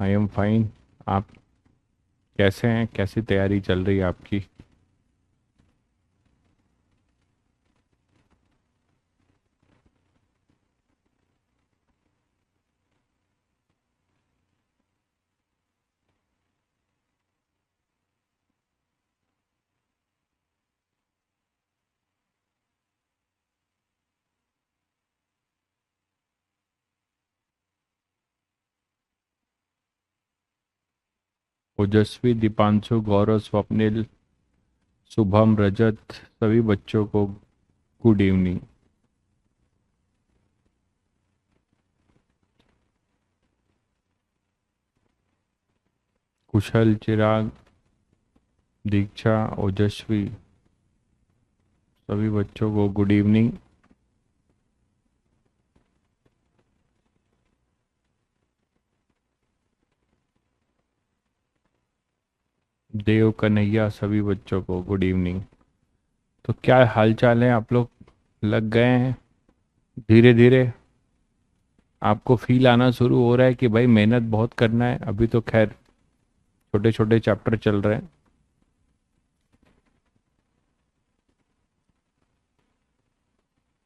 I am fine. आप कैसे हैं? कैसी तैयारी चल रही है आपकी? ओजस्वी, दीपांशु, गौरव, स्वप्निल, शुभम, रजत, सभी बच्चों को गुड इवनिंग। कुशल, चिराग, दीक्षा, ओजस्वी, सभी बच्चों को गुड इवनिंग। देव, कन्हैया, सभी बच्चों को गुड इवनिंग। तो क्या हाल चाल है? आप लोग लग गए हैं धीरे धीरे? आपको फील आना शुरू हो रहा है कि भाई मेहनत बहुत करना है? अभी तो खैर छोटे छोटे चैप्टर चल रहे हैं।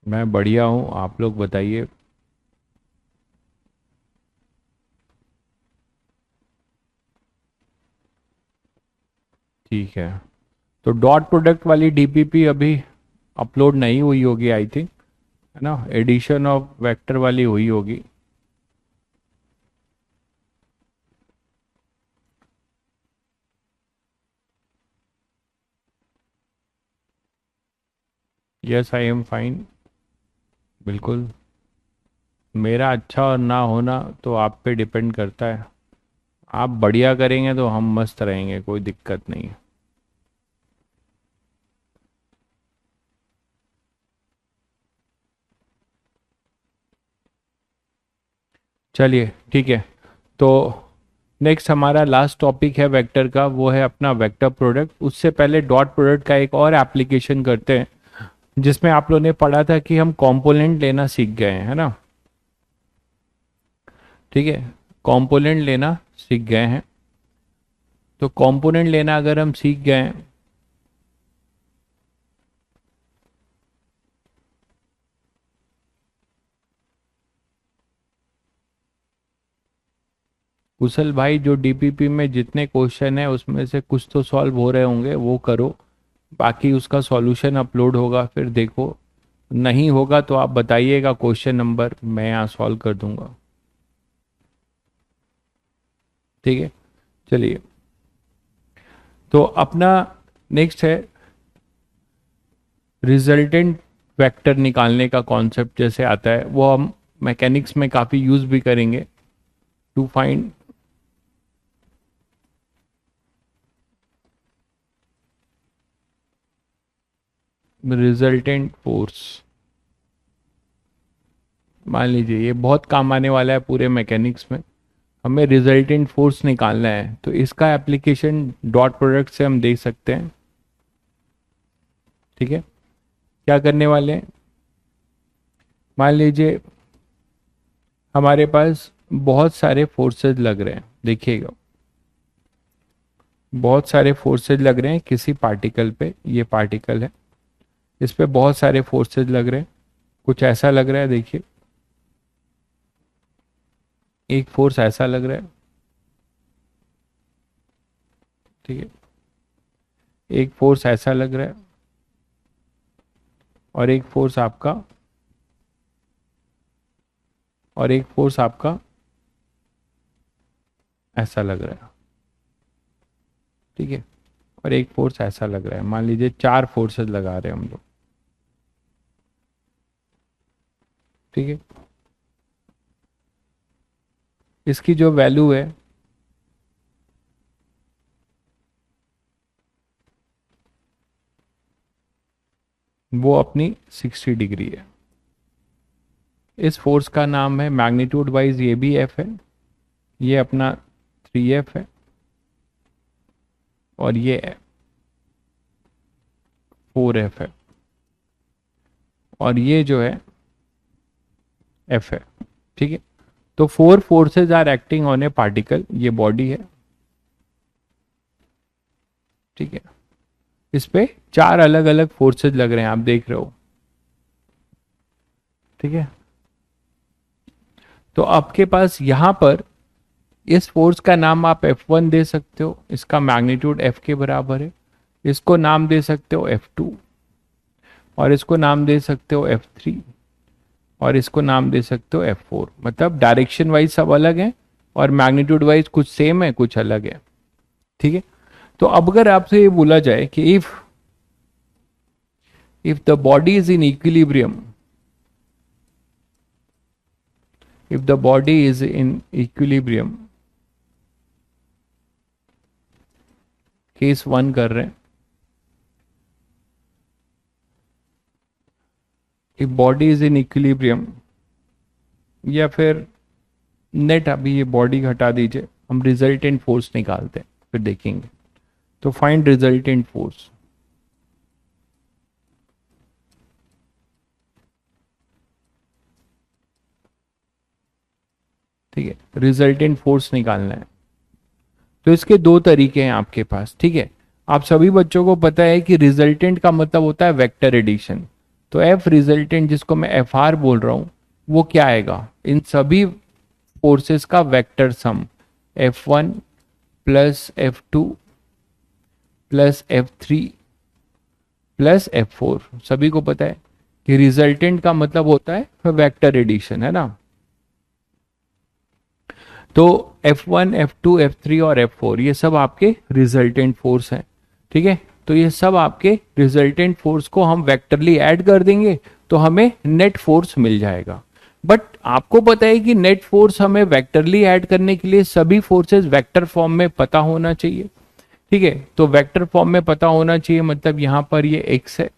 मैं बढ़िया हूँ, आप लोग बताइए। ठीक है। तो डॉट प्रोडक्ट वाली डीपीपी अभी अपलोड नहीं हुई होगी आई थिंक, है ना? एडिशन ऑफ वेक्टर वाली हुई होगी। Yes, I am fine. बिल्कुल। मेरा अच्छा और ना होना तो आप पे डिपेंड करता है। आप बढ़िया करेंगे तो हम मस्त रहेंगे, कोई दिक्कत नहीं है। चलिए ठीक है। तो नेक्स्ट हमारा लास्ट टॉपिक है वेक्टर का, वो है अपना वेक्टर प्रोडक्ट। उससे पहले डॉट प्रोडक्ट का एक और एप्लीकेशन करते हैं, जिसमें आप लोगों ने पढ़ा था कि हम कंपोनेंट लेना सीख गए हैं, है ना? ठीक है, कंपोनेंट लेना सीख गए हैं। तो कंपोनेंट लेना अगर हम सीख गए हैं, कुशल भाई जो डीपीपी में जितने क्वेश्चन है उसमें से कुछ तो सॉल्व हो रहे होंगे, वो करो। बाकी उसका सॉल्यूशन अपलोड होगा, फिर देखो। नहीं होगा तो आप बताइएगा क्वेश्चन नंबर, मैं यहाँ सॉल्व कर दूंगा। ठीक है, चलिए। तो अपना नेक्स्ट है रिजल्टेंट वेक्टर निकालने का कॉन्सेप्ट। जैसे आता है वो हम मैकेनिक्स में काफ़ी यूज़ भी करेंगे। To find resultant force. मान लीजिए ये बहुत काम आने वाला है पूरे मैकेनिक्स में। हमें रिजल्टेंट फोर्स निकालना है, तो इसका एप्लीकेशन डॉट प्रोडक्ट से हम देख सकते हैं। ठीक है, क्या करने वाले हैं? मान लीजिए हमारे पास बहुत सारे फोर्सेस लग रहे हैं, देखिएगा। बहुत सारे फोर्सेस लग रहे हैं किसी पार्टिकल पे, ये पार्टिकल है, इस पे बहुत सारे फोर्सेस लग रहे हैं। कुछ ऐसा लग रहा है, देखिए। एक फोर्स ऐसा लग रहा है। ठीक है, एक फोर्स ऐसा लग रहा है, और एक फोर्स आपका, और एक फोर्स आपका ऐसा लग रहा है। ठीक है, और एक फोर्स ऐसा लग रहा है। मान लीजिए चार फोर्सेस लगा रहे हैं हम लोग। ठीक है, इसकी जो वैल्यू है वो अपनी 60 डिग्री है। इस फोर्स का नाम है, मैग्नीट्यूड वाइज ये भी एफ है, ये अपना 3F है, और ये 4F है, और ये जो है F है। ठीक है, तो 4 forces are acting on a particle, ये बॉडी है, ठीक है। इस पे 4 अलग अलग फोर्सेज लग रहे हैं, आप देख रहे हो, ठीक है। तो आपके पास यहां पर इस फोर्स का नाम आप F1 दे सकते हो, इसका मैग्नीट्यूड F के बराबर है। इसको नाम दे सकते हो F2, और इसको नाम दे सकते हो F3, और इसको नाम दे सकते हो F4। मतलब डायरेक्शन वाइज सब अलग है और मैग्नीट्यूड वाइज कुछ सेम है कुछ अलग है, ठीक है। तो अब अगर आपसे ये बोला जाए कि if the body is in equilibrium, if the body is in equilibrium, case 1 कर रहे हैं, if body is in equilibrium, या फिर नेट, अभी ये बॉडी हटा दीजिए, हम रिजल्टेंट फोर्स निकालते हैं फिर देखेंगे। तो फाइंड रिजल्टेंट फोर्स, ठीक है, रिजल्टेंट फोर्स निकालना है। तो इसके 2 तरीके हैं आपके पास, ठीक है। आप सभी बच्चों को पता है कि रिजल्टेंट का मतलब होता है वेक्टर एडिशन। तो एफ रिजल्टेंट, जिसको मैं एफ आर बोल रहा हूं, वो क्या आएगा, इन सभी फोर्सेस का vector sum, F1 plus F2 plus F3 plus F4। सभी को पता है कि रिजल्टेंट का मतलब होता है वेक्टर एडिशन, है ना। तो F1, F2, F3 और F4 ये सब आपके रिजल्टेंट फोर्स हैं, ठीक है। तो ये सब आपके रिजल्टेंट फोर्स को हम वेक्टरली ऐड कर देंगे तो हमें नेट फोर्स मिल जाएगा। बट आपको पता है कि नेट फोर्स हमें वेक्टरली ऐड करने के लिए सभी फोर्सेस वेक्टर फॉर्म में पता होना चाहिए, ठीक है। तो वेक्टर फॉर्म में पता होना चाहिए, मतलब यहां पर ये x है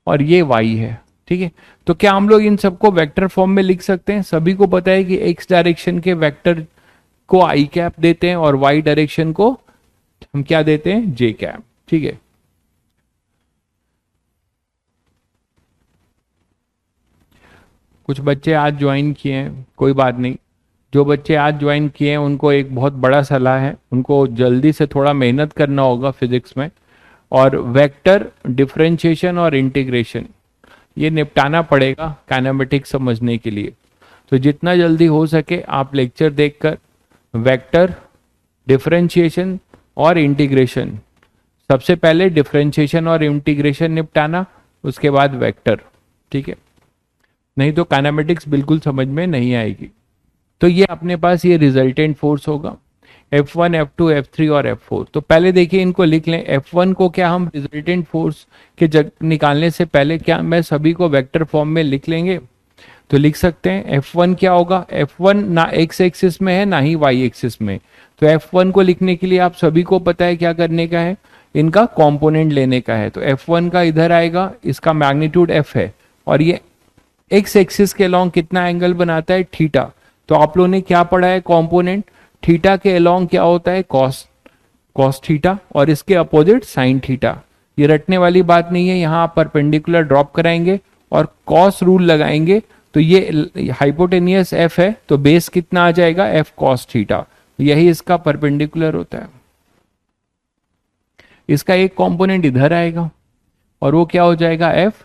और ये y है, ठीक है। तो क्या हम लोग इन सबको वेक्टर फॉर्म में लिख सकते हैं? सभी को पता है कि x डायरेक्शन के वेक्टर को i कैप देते हैं और y डायरेक्शन को हम क्या देते हैं, j कैप, ठीक है। कुछ बच्चे आज ज्वाइन किए हैं, कोई बात नहीं। जो बच्चे आज ज्वाइन किए हैं उनको एक बहुत बड़ा सलाह है, उनको जल्दी से थोड़ा मेहनत करना होगा फिजिक्स में, और वेक्टर डिफरेंशिएशन और इंटीग्रेशन ये निपटाना पड़ेगा काइनेमेटिक्स समझने के लिए। तो जितना जल्दी हो सके आप लेक्चर देखकर वेक्टर, डिफरेंशिएशन और इंटीग्रेशन, सबसे पहले डिफरेंशिएशन और इंटीग्रेशन निपटाना, उसके बाद वेक्टर, ठीक है। नहीं तो काइनेमेटिक्स बिल्कुल समझ में नहीं आएगी। तो ये अपने पास ये रिजल्टेंट फोर्स होगा, F1, F2, F3 और F4। तो पहले देखिए इनको लिख लें। F1 को क्या हम रिजल्टेंट फोर्स के निकालने से पहले क्या मैं सभी को वेक्टर फॉर्म में लिख लेंगे? तो लिख सकते हैं F1 क्या होगा, F1 ना x एक्सिस में है ना ही y एक्सिस में। तो F1 को लिखने के लिए आप सभी को पता है क्या करने का है, इनका कंपोनेंट लेने का है। तो F1 का इधर आएगा, इसका मैग्नीट्यूड f है, और ये x एक्सिस के अलोंग कितना एंगल बनाता है, थीटा। तो आप लोगों ने क्या पढ़ा है, कंपोनेंट थीटा के अलोंग क्या होता है, कॉस थीटा, और इसके अपोजिट साइन थीटा। ये रटने वाली बात नहीं है, यहाँ आप परपेंडिकुलर ड्रॉप कराएंगे और कॉस रूल लगाएंगे। तो ये हाइपोटेनियस f है, तो बेस कितना आ जाएगा, f कॉस थीटा। यही इसका परपेंडिकुलर होता है। इसका एक कंपोनेंट इधर आएगा और वो क्या हो जाएगा, f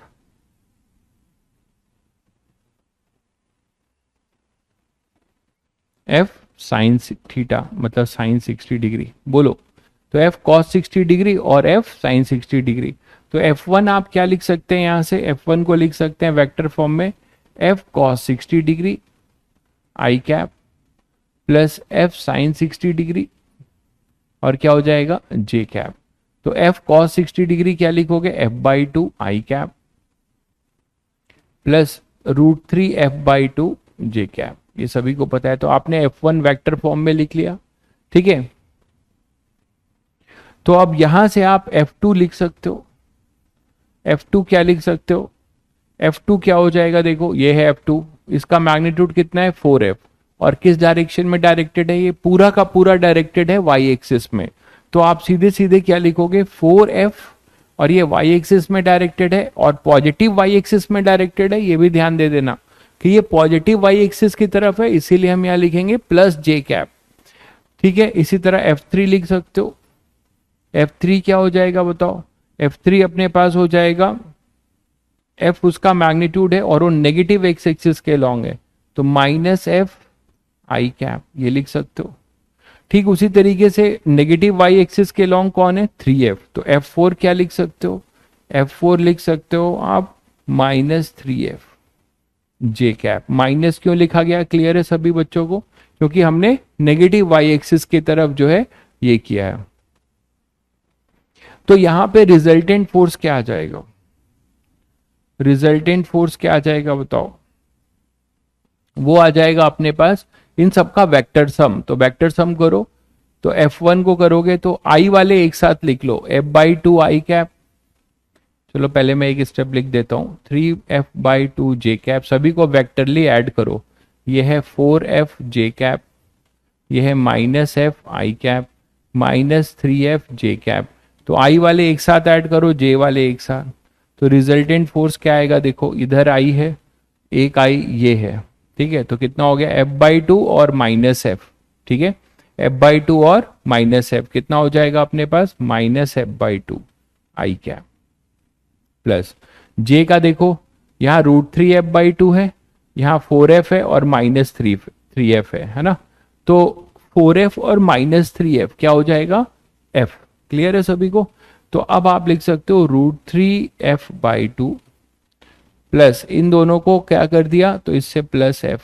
साइन थीटा, मतलब साइन 60 डिग्री। बोलो, तो f cos 60 डिग्री और f साइन 60 डिग्री। तो F1 आप क्या लिख सकते हैं, यहां से F1 को लिख सकते हैं वेक्टर फॉर्म में f cos 60 degree i cap plus f sine 60 degree, और क्या हो जाएगा, j कैप। तो f cos 60 डिग्री क्या लिखोगे, f/2 i cap plus √3 f/2 j cap. ये सभी को पता है। तो आपने F1 वेक्टर फॉर्म में लिख लिया, ठीक है। तो अब यहां से आप F2 लिख सकते हो। F2 क्या लिख सकते हो, F2 क्या हो जाएगा, देखो ये है F2, इसका मैग्नीट्यूड कितना है, 4f, और किस डायरेक्शन में डायरेक्टेड है, ये पूरा का पूरा डायरेक्टेड है y एक्सिस में। तो आप सीधे सीधे क्या लिखोगे, 4f, और ये y एक्सिस में डायरेक्टेड है और पॉजिटिव y एक्सिस में डायरेक्टेड है, ये भी ध्यान दे देना। कि ये पॉजिटिव वाई एक्सिस की तरफ है, इसीलिए हम यहाँ लिखेंगे प्लस जे कैप। ठीक है, इसी तरह F3 लिख सकते हो। F3 क्या हो जाएगा बताओ? F3 अपने पास हो जाएगा, F उसका मैग्नीट्यूड है और वो नेगेटिव एक्स एक्सिस के लॉन्ग है, तो माइनस एफ आई कैप, ये लिख सकते हो। ठीक उसी तरीके से नेगेटिव वाई एक्सिस के लॉन्ग कौन है? 3F, तो F4 क्या लिख सकते हो? F4 लिख सकते हो आप माइनस 3F जे कैप। माइनस क्यों लिखा गया, क्लियर है सभी बच्चों को? क्योंकि हमने नेगेटिव वाई एक्सिस की तरफ जो है ये किया है। तो यहां पे रिजल्टेंट फोर्स क्या आ जाएगा? रिजल्टेंट फोर्स क्या आ जाएगा बताओ? वो आ जाएगा अपने पास इन सबका वेक्टर सम। तो वेक्टर सम करो, तो F1 को करोगे तो आई वाले एक साथ लिख लो, F/2 आई कैप। चलो पहले मैं एक स्टेप लिख देता हूं, 3F/2 जे कैप। सभी को वेक्टरली ऐड करो, ये है 4F जे कैप, ये है minus F I cap, minus 3F J cap. तो आई वाले एक साथ ऐड करो, जे वाले एक साथ, तो रिजल्टेंट फोर्स क्या आएगा? देखो इधर आई है, एक आई ये है, ठीक है, तो कितना हो गया? F/2 और माइनस एफ। ठीक है, F/2 और माइनस एफ कितना हो जाएगा अपने पास? माइनस F/2 आई कैप प्लस जे का देखो यहाँ √3F/2 है, यहाँ 4F है और माइनस 3F है ना? तो 4F और माइनस 3F क्या हो जाएगा? F। क्लियर है सभी को? तो अब आप लिख सकते हो √3F/2 प्लस इन दोनों को क्या कर दिया तो इससे प्लस F,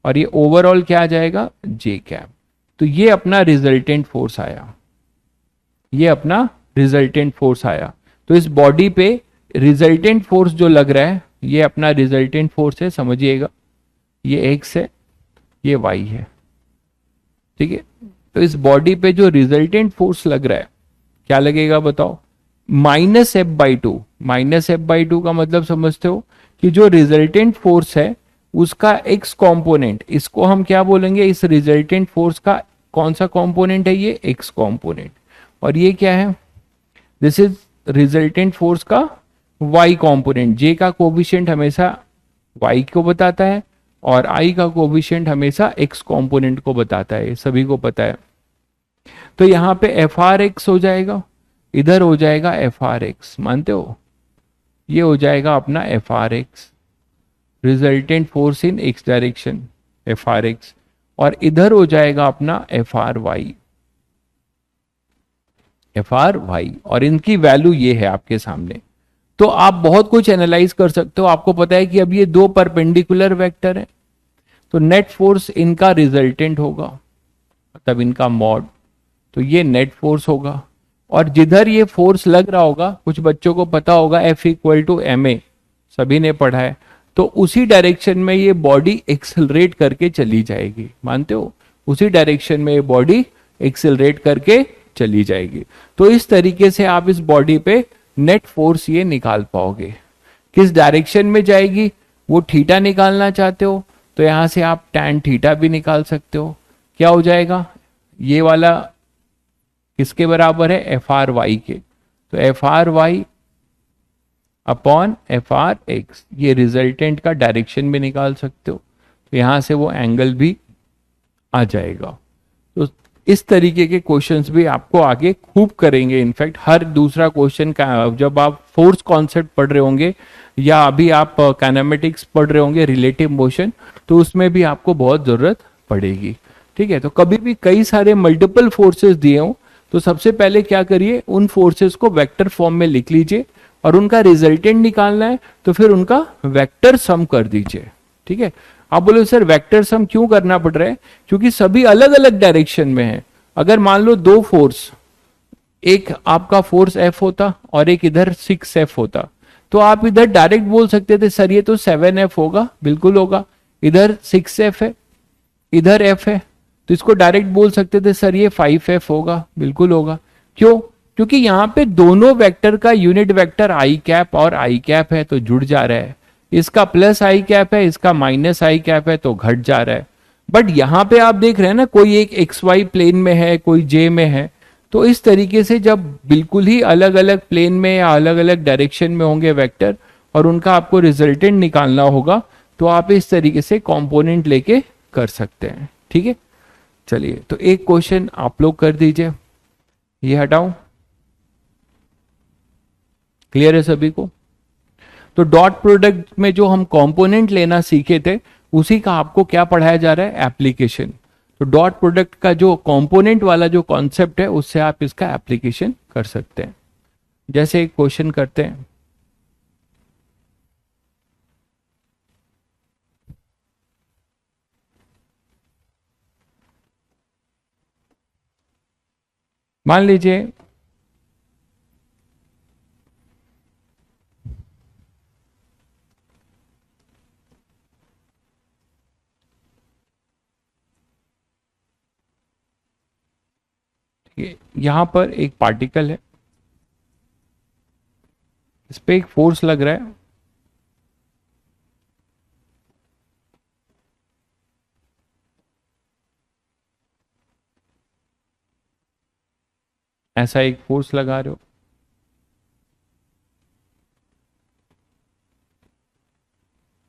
और ये ओवरऑल क्या आ जाएगा? जे कैप। तो ये अपना रिजल्टेंट फोर्स आया, ये अपना रिजल्टेंट फोर्स आया। तो इस बॉडी पे रिजल्टेंट फोर्स जो लग रहा है ये अपना रिजल्टेंट फोर्स है, समझिएगा। ये x है, ये y है, ठीक है। तो इस बॉडी पे जो रिजल्टेंट फोर्स लग रहा है क्या लगेगा बताओ? Minus F/2। माइनस F/2 का मतलब समझते हो कि जो रिजल्टेंट फोर्स है उसका x कंपोनेंट, इसको हम क्या बोलेंगे? इस रिजल्टेंट फोर्स का कौन सा कंपोनेंट है? ये x कंपोनेंट। और ये क्या है? दिस इज रिजल्टेंट फोर्स का y कंपोनेंट। j का कोफिशिएंट हमेशा y को बताता है और i का कोफिशिएंट हमेशा x कंपोनेंट को बताता है, सभी को पता है। तो यहां पे FRX हो जाएगा, इधर हो जाएगा FRX, मानते हो? ये हो जाएगा अपना FRX, resultant force in x direction, FRX, और इधर हो जाएगा अपना FRY, FRY, और इनकी वैल्यू ये है आपके सामने। तो आप बहुत कुछ एनालाइज कर सकते हो। आपको पता है कि अब ये दो परपेंडिकुलर वेक्टर है, तो नेट फोर्स इनका रिजल्टेंट होगा, मतलब इनका मॉड, तो ये नेट फोर्स होगा। और जिधर ये फोर्स लग रहा होगा, कुछ बच्चों को पता होगा F=ma, सभी ने पढ़ा है, तो उसी डायरेक्शन में ये बॉडी एक्सेलरेट करके चली जाएगी, मानते हो? उसी डायरेक्शन में ये बॉडी एक्सेलरेट करके चली जाएगी। तो इस तरीके से आप इस बॉडी पे नेट फोर्स ये निकाल पाओगे। किस डायरेक्शन में जाएगी वो थीटा निकालना चाहते हो तो यहां से आप tan थीटा भी निकाल सकते हो। क्या हो जाएगा? ये वाला किसके बराबर है? FRY के, तो FRY अपॉन FRX, ये रिजल्टेंट का डायरेक्शन भी निकाल सकते हो, तो यहां से वो एंगल भी आ जाएगा। तो इस तरीके के क्वेश्चंस भी आपको आगे खूब करेंगे। इनफैक्ट हर दूसरा क्वेश्चन का जब आप फोर्स कॉन्सेप्ट पढ़ रहे होंगे या अभी आप काइनेमेटिक्स पढ़ रहे होंगे, रिलेटिव मोशन, तो उसमें भी आपको बहुत जरूरत पड़ेगी। ठीक है, तो कभी भी कई सारे मल्टीपल फोर्सेस दिए हो तो सबसे पहले क्या करिए, उन फोर्सेस को वेक्टर फॉर्म में लिख लीजिए, और उनका रिजल्टेंट निकालना है तो फिर उनका वेक्टर सम कर दीजिए। ठीक है, आप बोले सर वेक्टर सम क्यों करना पड़ रहा है? क्योंकि सभी अलग अलग डायरेक्शन में है। अगर मान लो दो फोर्स, एक आपका फोर्स F होता और एक इधर 6F होता, तो आप इधर डायरेक्ट बोल सकते थे सर ये तो 7F होगा, बिल्कुल होगा। इधर 6F है, इधर F है, तो इसको डायरेक्ट बोल सकते थे सर ये 5F होगा, बिल्कुल होगा। क्यों? क्योंकि यहाँ पे दोनों वेक्टर का यूनिट वेक्टर आई कैप और आई कैप है, तो जुड़ जा रहा है। इसका प्लस आई कैप है, इसका माइनस आई कैप है, तो घट जा रहा है। बट यहाँ पे आप देख रहे हैं ना, कोई एक XY प्लेन में है, कोई J में है, तो इस तरीके से जब बिल्कुल ही अलग अलग प्लेन में या अलग अलग डायरेक्शन में होंगे वेक्टर और उनका आपको रिजल्टेंट निकालना होगा, तो आप इस तरीके से कंपोनेंट लेके कर सकते हैं। ठीक है, चलिए तो एक क्वेश्चन आप लोग कर दीजिए, ये हटाओ। क्लियर है सभी को? तो डॉट प्रोडक्ट में जो हम कंपोनेंट लेना सीखे थे उसी का आपको क्या पढ़ाया जा रहा है, एप्लीकेशन। तो डॉट प्रोडक्ट का जो कंपोनेंट वाला जो कॉन्सेप्ट है उससे आप इसका एप्लीकेशन कर सकते हैं। जैसे एक क्वेश्चन करते हैं, मान लीजिए यहां पर एक पार्टिकल है, इस पे एक फोर्स लग रहा है, ऐसा एक फोर्स लगा रहे हो,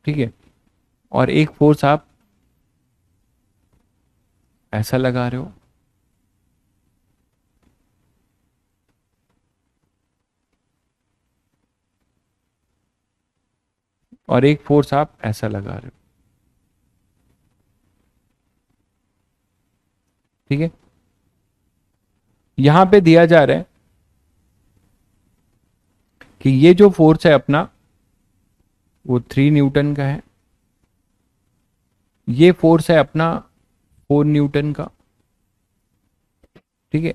ठीक है, और एक फोर्स आप ऐसा लगा रहे हो, और एक फोर्स आप ऐसा लगा रहे हो। ठीक है, यहां पे दिया जा रहा है कि ये जो फोर्स है अपना वो 3 न्यूटन का है, ये फोर्स है अपना 4 न्यूटन का। ठीक है,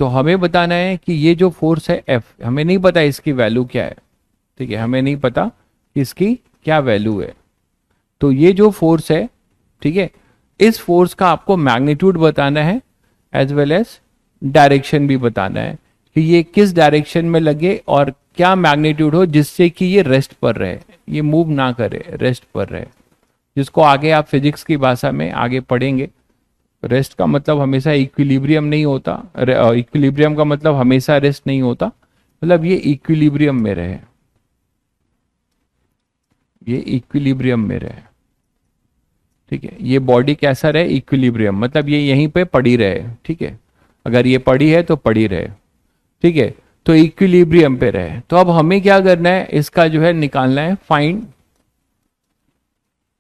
तो हमें बताना है कि ये जो फोर्स है F, हमें नहीं पता इसकी वैल्यू क्या है। ठीक है, हमें नहीं पता कि इसकी क्या वैल्यू है। तो ये जो फोर्स है, ठीक है, इस फोर्स का आपको मैग्नीट्यूड बताना है एज वेल एज डायरेक्शन भी बताना है कि ये किस डायरेक्शन में लगे और क्या मैग्नीट्यूड हो जिससे कि ये रेस्ट पर रहे, ये मूव ना करे, रेस्ट पर रहे, जिसको आगे आप फिजिक्स की भाषा में आगे पढ़ेंगे। रेस्ट का मतलब हमेशा इक्विलिब्रियम नहीं होता, इक्विलिब्रियम का मतलब हमेशा रेस्ट नहीं होता, मतलब ये इक्विलिब्रियम में रहे, ये इक्विलिब्रियम में रहे। ठीक है, ये बॉडी कैसा रहे, इक्विलिब्रियम, मतलब ये यहीं पे पड़ी रहे। ठीक है, अगर ये पड़ी है तो पड़ी रहे। ठीक है, तो इक्विलिब्रियम पे रहे। तो अब हमें क्या करना है, इसका जो है निकालना है, find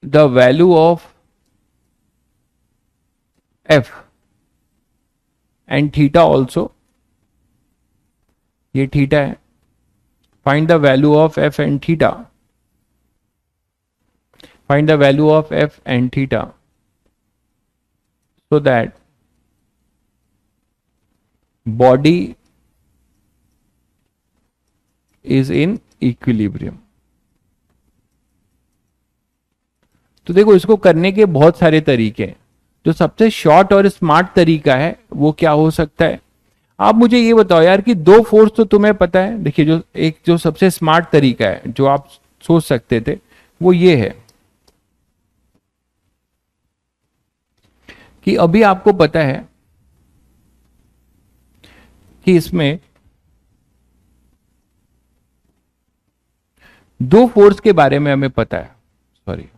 the value of F and theta also, ये थीटा है, find the value of F and theta, find the value of f and theta so that body is in equilibrium। तो देखो इसको करने के बहुत सारे तरीके हैं, जो सबसे शॉर्ट और स्मार्ट तरीका है वो क्या हो सकता है। आप मुझे ये बताओ यार कि दो फोर्स तो तुम्हें पता है, देखिए जो एक जो सबसे स्मार्ट तरीका है जो आप सोच सकते थे वो ये है कि अभी आपको पता है कि इसमें दो फोर्स के बारे में हमें पता है, सॉरी,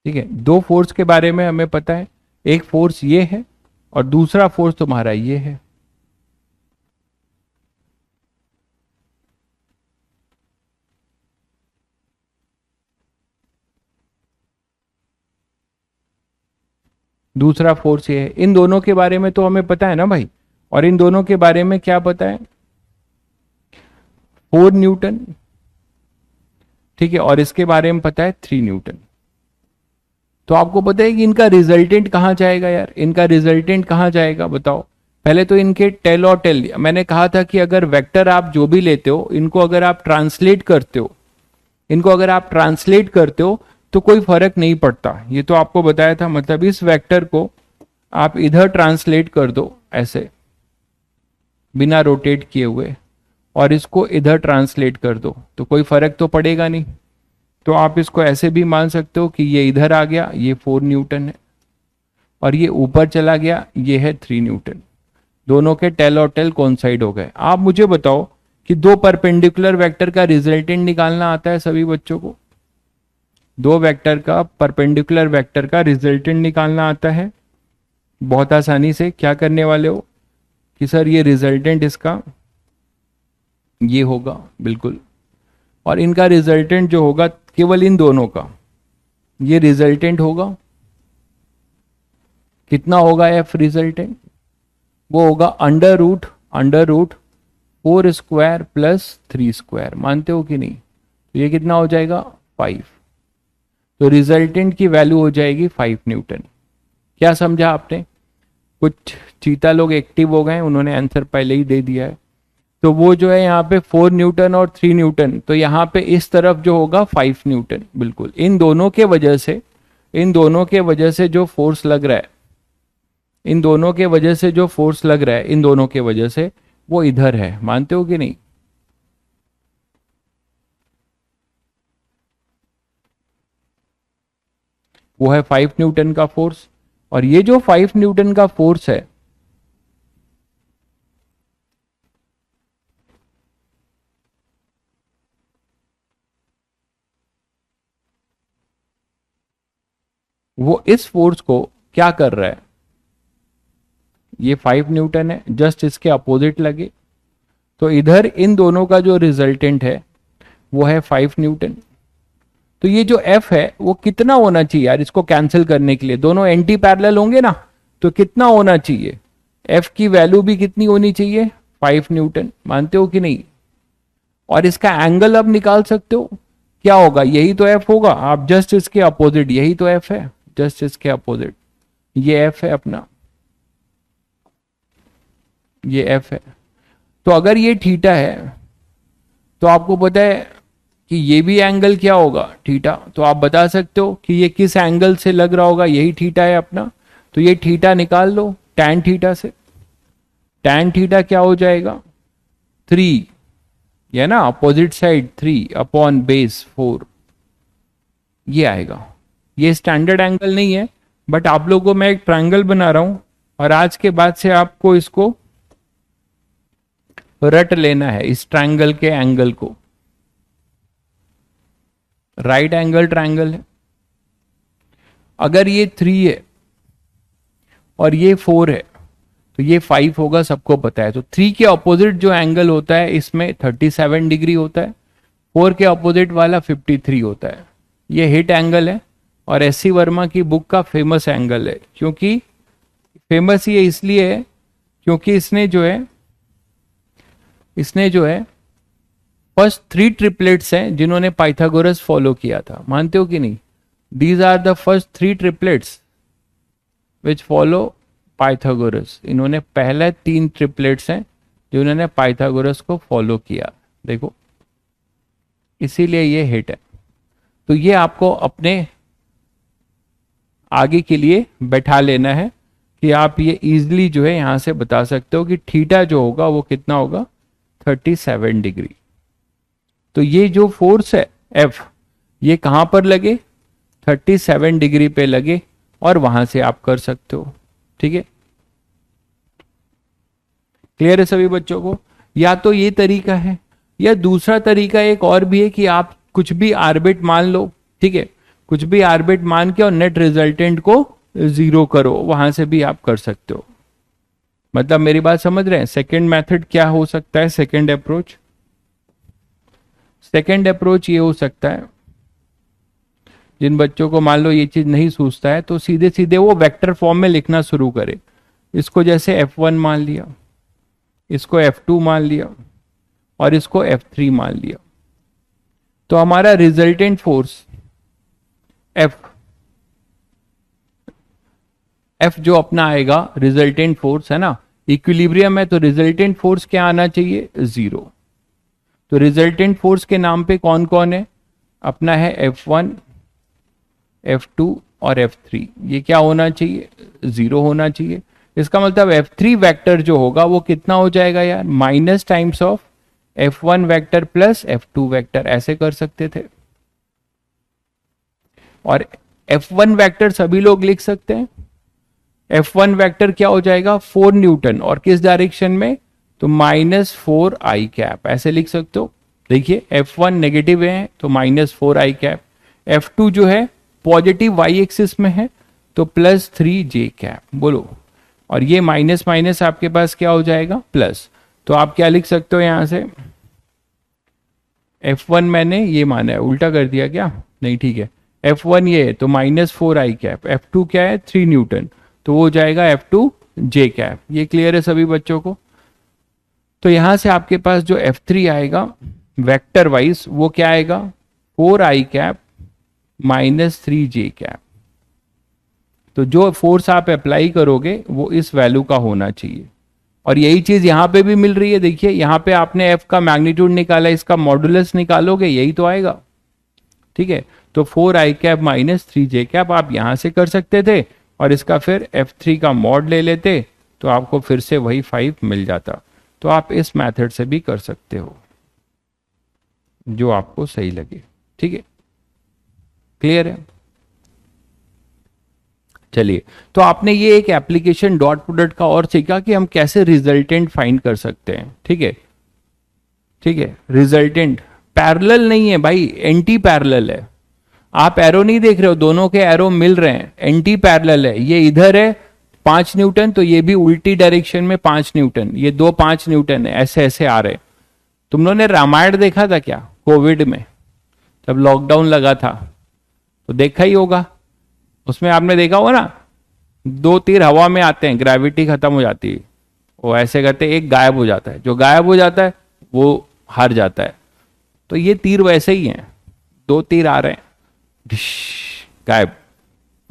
ठीक है, दो फोर्स के बारे में हमें पता है, एक फोर्स ये है और दूसरा फोर्स तुम्हारा ये है। दूसरा फोर्स ये है, इन दोनों के बारे में तो हमें पता है ना भाई, और इन दोनों के बारे में क्या पता है, 4 न्यूटन। ठीक है, और इसके बारे में पता है 3 न्यूटन। तो आपको पता है कि इनका रिजल्टेंट कहाँ जाएगा यार, इनका रिजल्टेंट कहाँ जाएगा बताओ। पहले तो इनके टेल और टेल, मैंने कहा था कि अगर वेक्टर आप जो भी लेते हो, इनको अगर आप ट्रांसलेट करते हो, इनको अगर आप ट्रांसलेट करते हो तो कोई फर्क नहीं पड़ता, ये तो आपको बताया था। मतलब इस वेक्टर को आप इधर ट्रांसलेट कर दो ऐसे, बिना रोटेट किए हुए, और इसको इधर ट्रांसलेट कर दो तो कोई फर्क तो पड़ेगा नहीं। तो आप इसको ऐसे भी मान सकते हो कि ये इधर आ गया, ये 4 न्यूटन है, और ये ऊपर चला गया, ये है 3 न्यूटन। दोनों के टेल और टेल कोइंसाइड हो गए। आप मुझे बताओ कि दो परपेंडिकुलर वेक्टर का रिजल्टेंट निकालना आता है सभी बच्चों को? दो वेक्टर का, परपेंडिकुलर वेक्टर का रिजल्टेंट निकालना आता है बहुत आसानी से। क्या करने वाले हो कि सर ये रिजल्टेंट इसका ये होगा, बिल्कुल, और इनका रिजल्टेंट जो होगा केवल इन दोनों का, ये रिजल्टेंट होगा। कितना होगा एफ रिजल्टेंट? वो होगा under root 4 square plus 3 square. मानते हो कि नहीं? तो ये कितना हो जाएगा? 5। तो रिजल्टेंट की वैल्यू हो जाएगी 5 न्यूटन। क्या समझा आपने? कुछ चीता लोग एक्टिव हो गए, उन्होंने आंसर पहले ही दे दिया है। तो वो जो है यहाँ पे 4 न्यूटन और 3 न्यूटन, तो यहाँ पे इस तरफ जो होगा 5 न्यूटन। बिल्कुल, इन दोनों के वजह से, इन दोनों के वजह से जो फोर्स लग रहा है, इन दोनों के वजह से जो फोर्स लग रहा है, इन दोनों के वजह से, वो इधर है। मानते हो कि नहीं? वो है 5 न्यूटन का फोर्स, और ये जो 5 न्यूटन का फोर्स है, वो इस फोर्स को क्या कर रहा है? ये 5 न्यूटन है, जस्ट इसके अपोजिट लगे, तो इधर इन दोनों का जो रिजल्टेंट है वो है 5 न्यूटन। तो ये जो एफ है वो कितना होना चाहिए यार, इसको कैंसिल करने के लिए? दोनों एंटी पैरेलल होंगे ना, तो कितना होना चाहिए? एफ की वैल्यू भी कितनी होनी चाहिए? 5 न्यूटन। मानते हो कि नहीं? और इसका एंगल अब निकाल सकते हो, क्या होगा? यही तो एफ होगा, आप जस्ट इसके अपोजिट, यही तो एफ है, जस्ट इसके अपोजिट ये एफ है अपना, ये एफ है। तो अगर ये थीटा है, तो आपको पता है कि ये भी एंगल क्या होगा? थीटा। तो आप बता सकते हो कि ये किस एंगल से लग रहा होगा? यही थीटा है अपना, तो ये थीटा निकाल लो टैन थीटा से। टैन थीटा क्या हो जाएगा? 3, ये ना अपोजिट साइड 3 अपॉन बेस 4, ये आएगा। ये स्टैंडर्ड एंगल नहीं है, बट आप लोगों को मैं एक ट्रायंगल बना रहा हूं, और आज के बाद से आपको इसको रट लेना है, इस ट्रायंगल के एंगल को। राइट एंगल ट्रायंगल है। अगर ये 3 है और ये 4 है, तो ये 5 होगा, सबको पता है। तो 3 के ऑपोजिट जो एंगल होता है इसमें 37 डिग्री होता है, 4 के ऑपोजिट वाला 53 होता है। ये हिट एंगल है, और एस सी वर्मा की बुक का फेमस एंगल है। क्योंकि फेमस ये इसलिए है क्योंकि इसने जो है फर्स्ट 3 ट्रिपलेट्स हैं जिन्होंने पाइथागोरस फॉलो किया था। मानते हो कि नहीं? These are the first 3 triplets which follow Pythagoras. इन्होंने पहले 3 ट्रिपलेट्स हैं जिन्होंने पाइथागोरस को फॉलो किया। देखो, इसीलिए ये हिट है। तो ये आपको अपने आगे के लिए बैठा लेना है कि आप ये इजीली जो है यहां से बता सकते हो कि थीटा जो होगा वो कितना होगा? 37 डिग्री। तो ये जो फोर्स है एफ, ये कहां पर लगे? 37 डिग्री पे लगे, और वहां से आप कर सकते हो। ठीक है, क्लियर है सभी बच्चों को? या तो ये तरीका है, या दूसरा तरीका एक और भी है कि आप कुछ भी आर्बिट मान लो। ठीक है, कुछ भी आर्बिट मान के और नेट रिजल्टेंट को 0 करो, वहां से भी आप कर सकते हो। मतलब मेरी बात समझ रहे हैं? सेकेंड मेथड क्या हो सकता है? सेकेंड अप्रोच, सेकेंड अप्रोच ये हो सकता है, जिन बच्चों को मान लो ये चीज नहीं सूझता है, तो सीधे सीधे वो वेक्टर फॉर्म में लिखना शुरू करे। इसको जैसे F1 मान लिया, इसको F2 मान लिया, और इसको F3 मान लिया। तो हमारा रिजल्टेंट फोर्स F एफ जो अपना आएगा रिजल्टेंट फोर्स है ना, इक्विलिब्रियम है तो रिजल्टेंट फोर्स क्या आना चाहिए, 0। तो रिजल्टेंट फोर्स के नाम पे कौन कौन है, अपना है F1, F2 और F3। ये क्या होना चाहिए, 0 होना चाहिए। इसका मतलब F3 वेक्टर जो होगा वो कितना हो जाएगा यार, minus times of F1 vector plus F2 vector, ऐसे कर सकते थे। और F1 वेक्टर सभी लोग लिख सकते हैं। F1 वेक्टर क्या हो जाएगा, 4 न्यूटन, और किस डायरेक्शन में, तो -4i कैप, ऐसे लिख सकते हो। देखिए F1 नेगेटिव है तो -4i कैप, F2 जो है पॉजिटिव y एक्सिस में है तो +3j कैप, बोलो। और ये माइनस माइनस आपके पास क्या हो जाएगा, प्लस। तो आप क्या लिख सकते हो यहां से, F1 मैंने ये माना है, उल्टा कर दिया क्या, नहीं ठीक है, F1 ये है तो -4i कैप, F2 क्या है 3 न्यूटन, तो वो जाएगा F2j कैप। ये क्लियर है सभी बच्चों को। तो यहां से आपके पास जो F3 आएगा वेक्टर वाइज वो क्या आएगा, 4i कैप -3j कैप। तो जो फोर्स आप अप्लाई करोगे वो इस वैल्यू का होना चाहिए। और यही चीज यहां पे भी मिल रही है, देखिए यहां पे आपने F का मैग्नीट्यूड निकाला, इसका मॉडुलस निकालोगे यही तो आएगा, ठीक है। तो 4i कैप -3j कैप आप यहां से कर सकते थे, और इसका फिर F3 का मॉड ले लेते तो आपको फिर से वही 5 मिल जाता। तो आप इस मेथड से भी कर सकते हो, जो आपको सही लगे, ठीक है, क्लियर है। चलिए, तो आपने ये एक एप्लीकेशन डॉट प्रोडक्ट का और सीखा कि हम कैसे रिजल्टेंट फाइंड कर सकते हैं, ठीक है, ठीक है। रिजल्टेंट पैरेलल नहीं है भाई, एंटी पैरेलल है। आप एरो नहीं देख रहे हो, दोनों के एरो मिल रहे हैं, एंटी पैरेलल है। ये इधर है 5 न्यूटन तो ये भी उल्टी डायरेक्शन में 5 न्यूटन, ये दो 5 न्यूटन है, ऐसे ऐसे आ रहे। तुम लोगों ने रामायण देखा था क्या कोविड में, जब लॉकडाउन लगा था तो देखा ही होगा, उसमें आपने देखा होगा ना, 2 तीर हवा में आते हैं, ग्रेविटी खत्म हो जाती है, वो ऐसे करते एक गायब हो जाता है, जो गायब हो जाता है वो हार जाता है। तो ये तीर वैसे ही हैं, 2 तीर आ रहे हैं, डिश, गायब,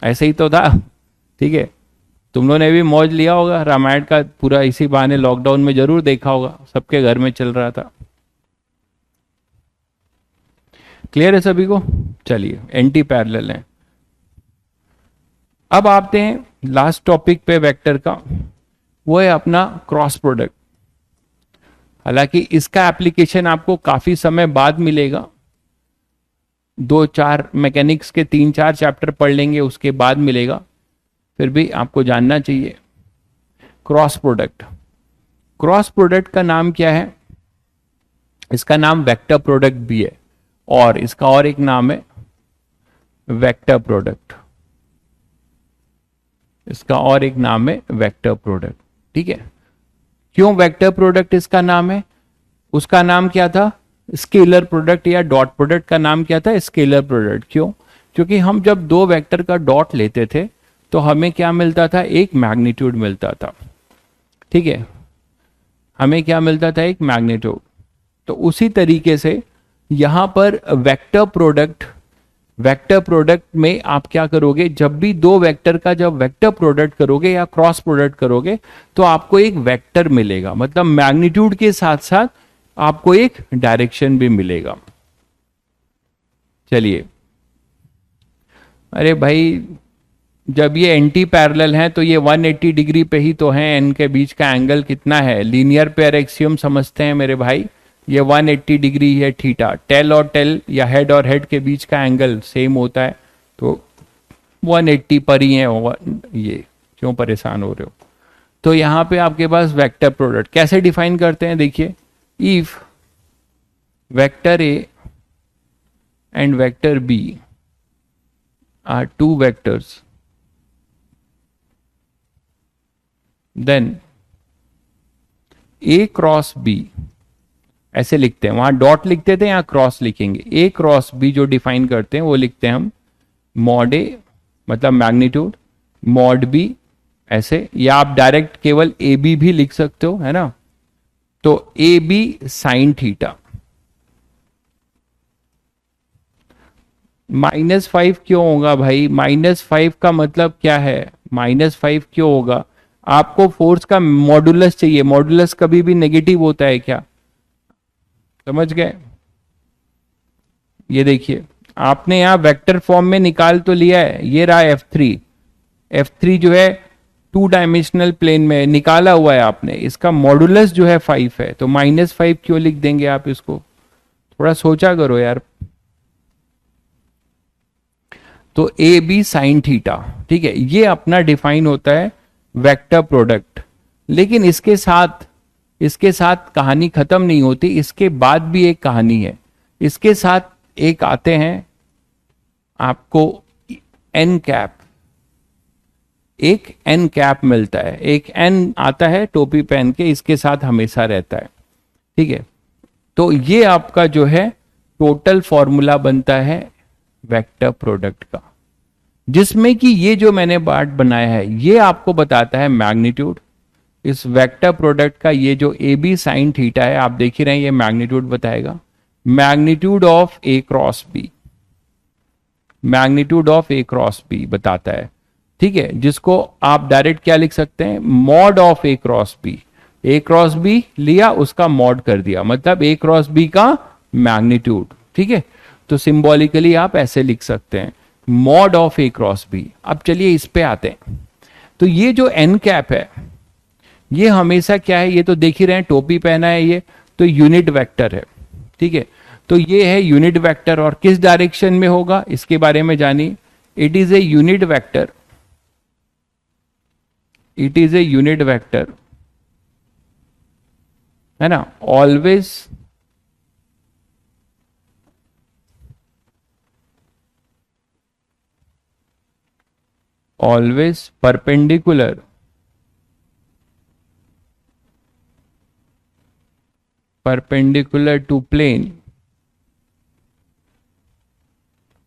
ऐसे ही तो था, ठीक है। तुम लोगों ने भी मौज लिया होगा रामायण का, पूरा इसी बहाने लॉकडाउन में जरूर देखा होगा, सबके घर में चल रहा था। क्लियर है सभी को। चलिए, एंटी पैरेलल है। अब आते हैं लास्ट टॉपिक पे वेक्टर का, वो है अपना क्रॉस प्रोडक्ट। हालांकि इसका एप्लीकेशन आपको काफी समय बाद मिलेगा, 2-4 मैकेनिक्स के 3-4 चैप्टर पढ़ लेंगे उसके बाद मिलेगा, फिर भी आपको जानना चाहिए। क्रॉस प्रोडक्ट, क्रॉस प्रोडक्ट का नाम क्या है, इसका नाम वेक्टर प्रोडक्ट भी है, और इसका और एक नाम है वेक्टर प्रोडक्ट, इसका और एक नाम है वेक्टर प्रोडक्ट, ठीक है। क्यों वेक्टर प्रोडक्ट इसका नाम है, उसका नाम क्या था, स्केलर प्रोडक्ट या डॉट प्रोडक्ट का नाम क्या था, स्केलर प्रोडक्ट। क्यों, क्योंकि हम जब दो वेक्टर का डॉट लेते थे तो हमें क्या मिलता था, एक मैग्नीट्यूड मिलता था, ठीक है, हमें क्या मिलता था, एक मैग्नीट्यूड। तो उसी तरीके से यहां पर वेक्टर प्रोडक्ट, वेक्टर प्रोडक्ट में आप क्या करोगे, जब भी दो वेक्टर का जब वेक्टर प्रोडक्ट करोगे या क्रॉस प्रोडक्ट करोगे तो आपको एक वेक्टर मिलेगा, मतलब मैग्नीट्यूड के साथ साथ आपको एक डायरेक्शन भी मिलेगा। चलिए, अरे भाई जब ये एंटी पैरेलल हैं तो ये 180 डिग्री पे ही तो हैं, इनके बीच का एंगल कितना है, लीनियर पेयर एक्सियम समझते हैं मेरे भाई, ये 180 डिग्री है थीटा, टेल और टेल या हेड और हेड के बीच का एंगल सेम होता है, तो 180 पर ही है, ये क्यों परेशान हो रहे हो। तो यहां पे आपके पास वेक्टर प्रोडक्ट कैसे डिफाइन करते हैं, देखिए, if vector A and vector B are two vectors, then A cross B, ऐसे लिखते हैं, वहां डॉट लिखते थे यहाँ क्रॉस लिखेंगे, ए क्रॉस बी जो डिफाइन करते हैं वो लिखते हैं हम मॉड ए, मतलब मैग्नीट्यूड, मॉड बी ऐसे, या आप डायरेक्ट केवल ए बी भी लिख सकते हो, है ना। तो ए बी साइन थीटा, -5 क्यों होगा भाई, -5 का मतलब क्या है, -5 क्यों होगा? आपको फोर्स का मॉडुलस चाहिए। मॉडुलस कभी भी नेगेटिव होता है क्या? समझ गए? ये देखिए, आपने यहां वेक्टर फॉर्म में निकाल तो लिया है, ये रहा F3। F3 जो है 2 डायमेंशनल प्लेन में निकाला हुआ है आपने, इसका मॉडुलस जो है 5 है, तो -5 क्यों लिख देंगे आप इसको? थोड़ा सोचा करो यार। तो ए बी साइन थीटा, ठीक है, ये अपना डिफाइन होता है वेक्टर प्रोडक्ट। लेकिन इसके साथ कहानी खत्म नहीं होती, इसके बाद भी एक कहानी है। इसके साथ एक आते हैं आपको एन कैप, एक एन कैप मिलता है, एक एन आता है टोपी पहन के, इसके साथ हमेशा रहता है, ठीक है। तो ये आपका जो है टोटल फॉर्मूला बनता है वेक्टर प्रोडक्ट का, जिसमें कि ये जो मैंने पार्ट बनाया है ये आपको बताता है मैग्नीट्यूड। इस वेक्टर प्रोडक्ट का ये जो ए बी साइन थीटा है, आप देख ही रहे हैं, ये मैग्नीट्यूड बताएगा, magnitude of A cross B, magnitude of A cross B बताता है, ठीक है, जिसको आप डायरेक्ट क्या लिख सकते हैं, mod of A cross B. A cross B लिया, उसका मॉड कर दिया, मतलब ए क्रॉस बी का मैग्नीट्यूड, ठीक है। तो सिंबॉलिकली आप ऐसे लिख सकते हैं, mod of A cross B. अब चलिए इस पे आते हैं। तो ये जो एन कैप है ये हमेशा क्या है, ये तो देख ही रहे हैं, टोपी पहना है ये, तो यूनिट वेक्टर है, ठीक है। तो ये है यूनिट वेक्टर, और किस डायरेक्शन में होगा इसके बारे में जानिए। It is a unit vector, it is a unit vector, है ना, always always perpendicular to plane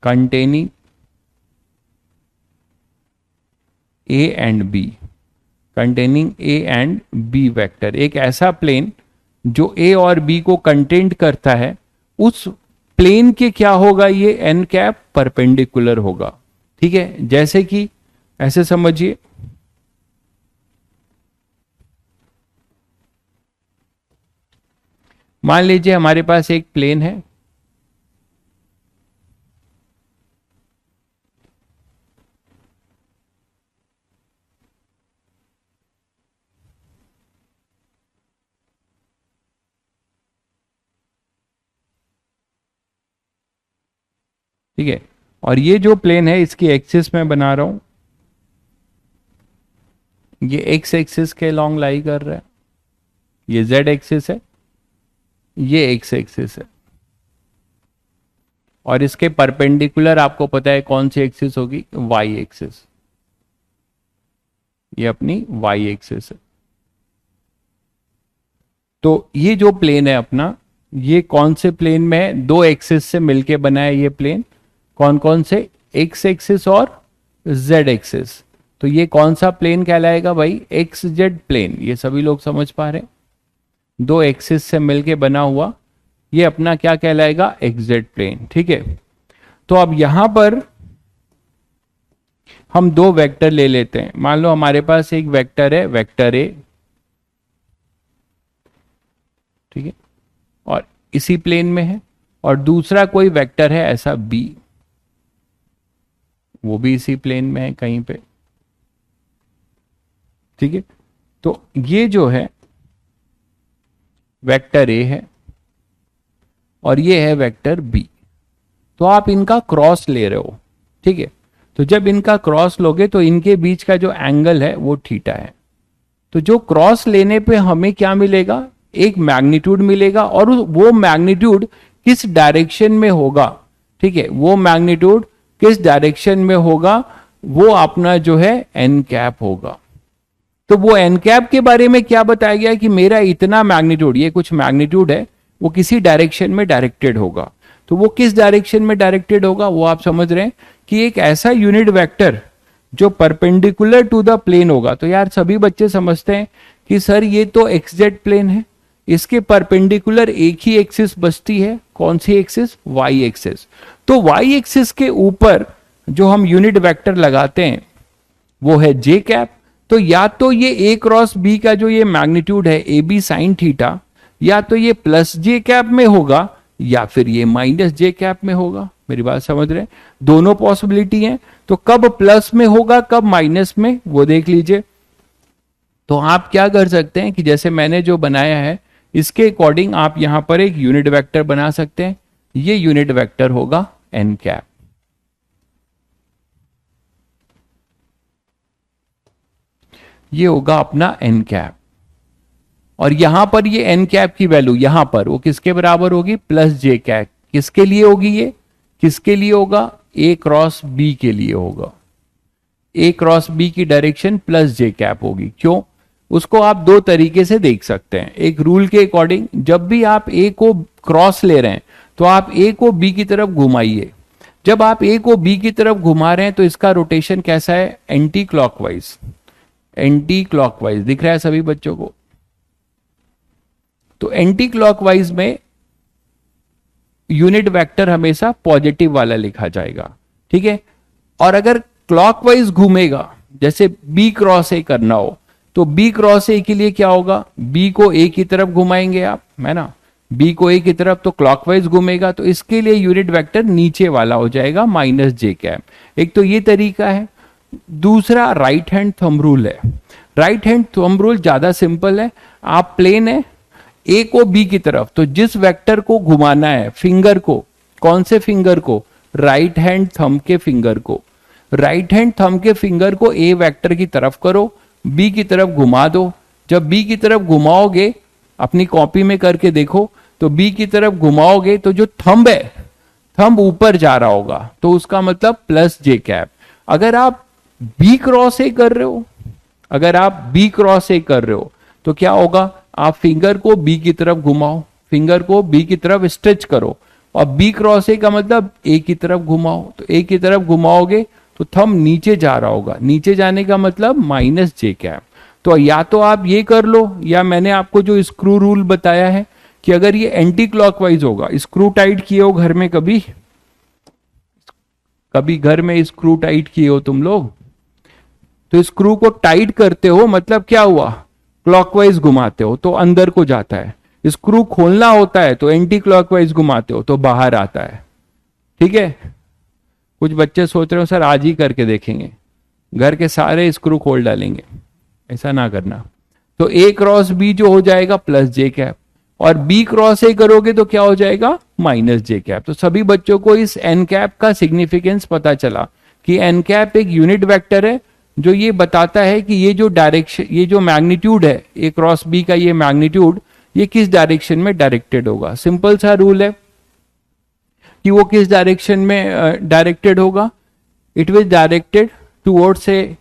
containing A and B, containing A and B vector. एक ऐसा प्लेन जो A और B को कंटेंट करता है, उस प्लेन के क्या होगा, ये एन कैप परपेंडिकुलर होगा, ठीक है। जैसे कि ऐसे समझिए, मान लीजिए हमारे पास एक प्लेन है, ठीक है, और ये जो प्लेन है इसकी एक्सिस में बना रहा हूं, ये एक्स एक्सिस के लॉन्ग लाई कर रहा है, ये जेड एक्सिस है, ये एक्स एक्सिस है, और इसके परपेंडिकुलर आपको पता है कौन सी एक्सिस होगी, वाई एक्सिस, ये अपनी वाई एक्सिस है। तो ये जो प्लेन है अपना, ये कौन से प्लेन में है, दो एक्सिस से मिलके बना है ये प्लेन, कौन कौन से, एक्स एक्सिस और जेड एक्सिस। तो ये कौन सा प्लेन कहलाएगा भाई, एक्स जेड प्लेन। ये सभी लोग समझ पा रहे हैं, दो एक्सिस से मिलके बना हुआ ये अपना क्या कहलाएगा, एक्स जेड प्लेन, ठीक है। तो अब यहां पर हम दो वेक्टर ले लेते हैं। मान लो हमारे पास एक वेक्टर है, वेक्टर ए, ठीक है, और इसी प्लेन में है, और दूसरा कोई वेक्टर है ऐसा बी, वो भी इसी प्लेन में है कहीं पे, ठीक है। तो ये जो है वेक्टर ए है और ये है वेक्टर बी। तो आप इनका क्रॉस ले रहे हो, ठीक है। तो जब इनका क्रॉस लोगे तो इनके बीच का जो एंगल है वो थीटा है। तो जो क्रॉस लेने पे हमें क्या मिलेगा, एक मैग्नीट्यूड मिलेगा, और वो मैग्नीट्यूड किस डायरेक्शन में होगा, ठीक है, वो मैग्नीट्यूड किस डायरेक्शन में होगा, वो अपना जो है एन कैप होगा। तो वो एन कैप के बारे में क्या बताया गया कि मेरा इतना मैग्नीट्यूड, ये कुछ मैग्नीट्यूड है, वो किसी डायरेक्शन में डायरेक्टेड होगा। तो वो किस डायरेक्शन में डायरेक्टेड होगा, वो आप समझ रहे हैं कि एक ऐसा यूनिट वेक्टर जो परपेंडिकुलर टू द प्लेन होगा। तो यार सभी बच्चे समझते हैं कि सर ये तो एक्स जेड प्लेन है, इसके परपेंडिकुलर एक ही एक्सिस बचती है, कौन सी एक्सिस, वाई एक्सिस। तो वाई एक्सिस के ऊपर जो हम यूनिट वेक्टर लगाते हैं वो है जे कैप। तो या तो ये ए क्रॉस बी का जो ये मैग्नीट्यूड है ए बी साइन थीटा, या तो ये प्लस जे कैप में होगा या फिर ये माइनस जे कैप में होगा। मेरी बात समझ रहे हैं? दोनों पॉसिबिलिटी है। तो कब प्लस में होगा कब माइनस में वो देख लीजिए। तो आप क्या कर सकते हैं कि जैसे मैंने जो बनाया है इसके अकॉर्डिंग आप यहां पर एक यूनिट वेक्टर बना सकते हैं। ये यूनिट वेक्टर होगा एन कैप। ये होगा अपना एन कैप, और यहां पर ये एन कैप की वैल्यू यहां पर वो किसके बराबर होगी? प्लस जे कैप। किसके लिए होगी? ये किसके लिए होगा? ए क्रॉस बी के लिए होगा। ए क्रॉस बी की डायरेक्शन प्लस जे कैप होगी। क्यों? उसको आप दो तरीके से देख सकते हैं। एक रूल के अकॉर्डिंग जब भी आप ए को क्रॉस ले रहे हैं तो आप ए को बी की तरफ घुमाइए। जब आप ए को बी की तरफ घुमा रहे हैं तो इसका रोटेशन कैसा है? Anti clockwise. एंटी क्लॉकवाइज दिख रहा है सभी बच्चों को? तो एंटी क्लॉकवाइज में यूनिट वेक्टर हमेशा पॉजिटिव वाला लिखा जाएगा, ठीक है। और अगर क्लॉकवाइज घूमेगा, जैसे बी क्रॉस ए करना हो, तो बी क्रॉस ए के लिए क्या होगा? बी को ए की तरफ घुमाएंगे आप, है ना, बी को ए की तरफ, तो क्लॉकवाइज घूमेगा। तो इसके लिए यूनिट वेक्टर नीचे वाला हो जाएगा माइनस जे कैप। एक तो ये तरीका है। दूसरा राइट हैंड थंब रूल है। राइट हैंड थंब रूल ज्यादा सिंपल है। आप प्लेन है ए को बी की तरफ, तो जिस वेक्टर को घुमाना है, फिंगर को, कौन से फिंगर को? राइट हैंड थंब के फिंगर को। राइट हैंड थंब के फिंगर को ए वेक्टर की तरफ करो, बी की तरफ घुमा दो। जब बी की तरफ घुमाओगे, अपनी कॉपी में करके देखो, तो बी की तरफ घुमाओगे तो जो थंब है, थंब ऊपर जा रहा होगा, तो उसका मतलब प्लस जे कैप। अगर आप बी क्रॉस ए कर रहे हो, अगर आप बी क्रॉस ए कर रहे हो तो क्या होगा? आप फिंगर को बी की तरफ घुमाओ, फिंगर को बी की तरफ स्ट्रेच करो, और बी क्रॉस ए का मतलब ए की तरफ घुमाओ। तो ए की तरफ घुमाओगे तो थंब नीचे जा रहा होगा, नीचे जाने का मतलब माइनस जे कैप। तो या तो आप ये कर लो, या मैंने आपको जो स्क्रू रूल बताया है कि अगर ये एंटी क्लॉकवाइज होगा, स्क्रू टाइट किए हो घर में, कभी कभी घर में स्क्रू टाइट किए हो तुम लोग, तो स्क्रू को टाइट करते हो मतलब क्या हुआ? क्लॉकवाइज घुमाते हो तो अंदर को जाता है। स्क्रू खोलना होता है तो एंटी क्लॉकवाइज घुमाते हो तो बाहर आता है, ठीक है। कुछ बच्चे सोच रहे हो सर आज ही करके देखेंगे, घर के सारे स्क्रू खोल डालेंगे, ऐसा ना करना। तो ए क्रॉस बी जो हो जाएगा प्लस जे कैप, और बी क्रॉस ए करोगे तो क्या हो जाएगा? Minus J cap. तो सभी बच्चों को इस एन कैप का सिग्निफिकेंस पता चला कि एन कैप एक यूनिट वेक्टर है जो ये बताता है कि ये जो डायरेक्शन, ये जो मैग्नीट्यूड है ए क्रॉस बी का, ये मैग्नीट्यूड ये किस डायरेक्शन में डायरेक्टेड होगा। सिंपल सा रूल है कि वो किस डायरेक्शन में डायरेक्टेड होगा। It will directed towards a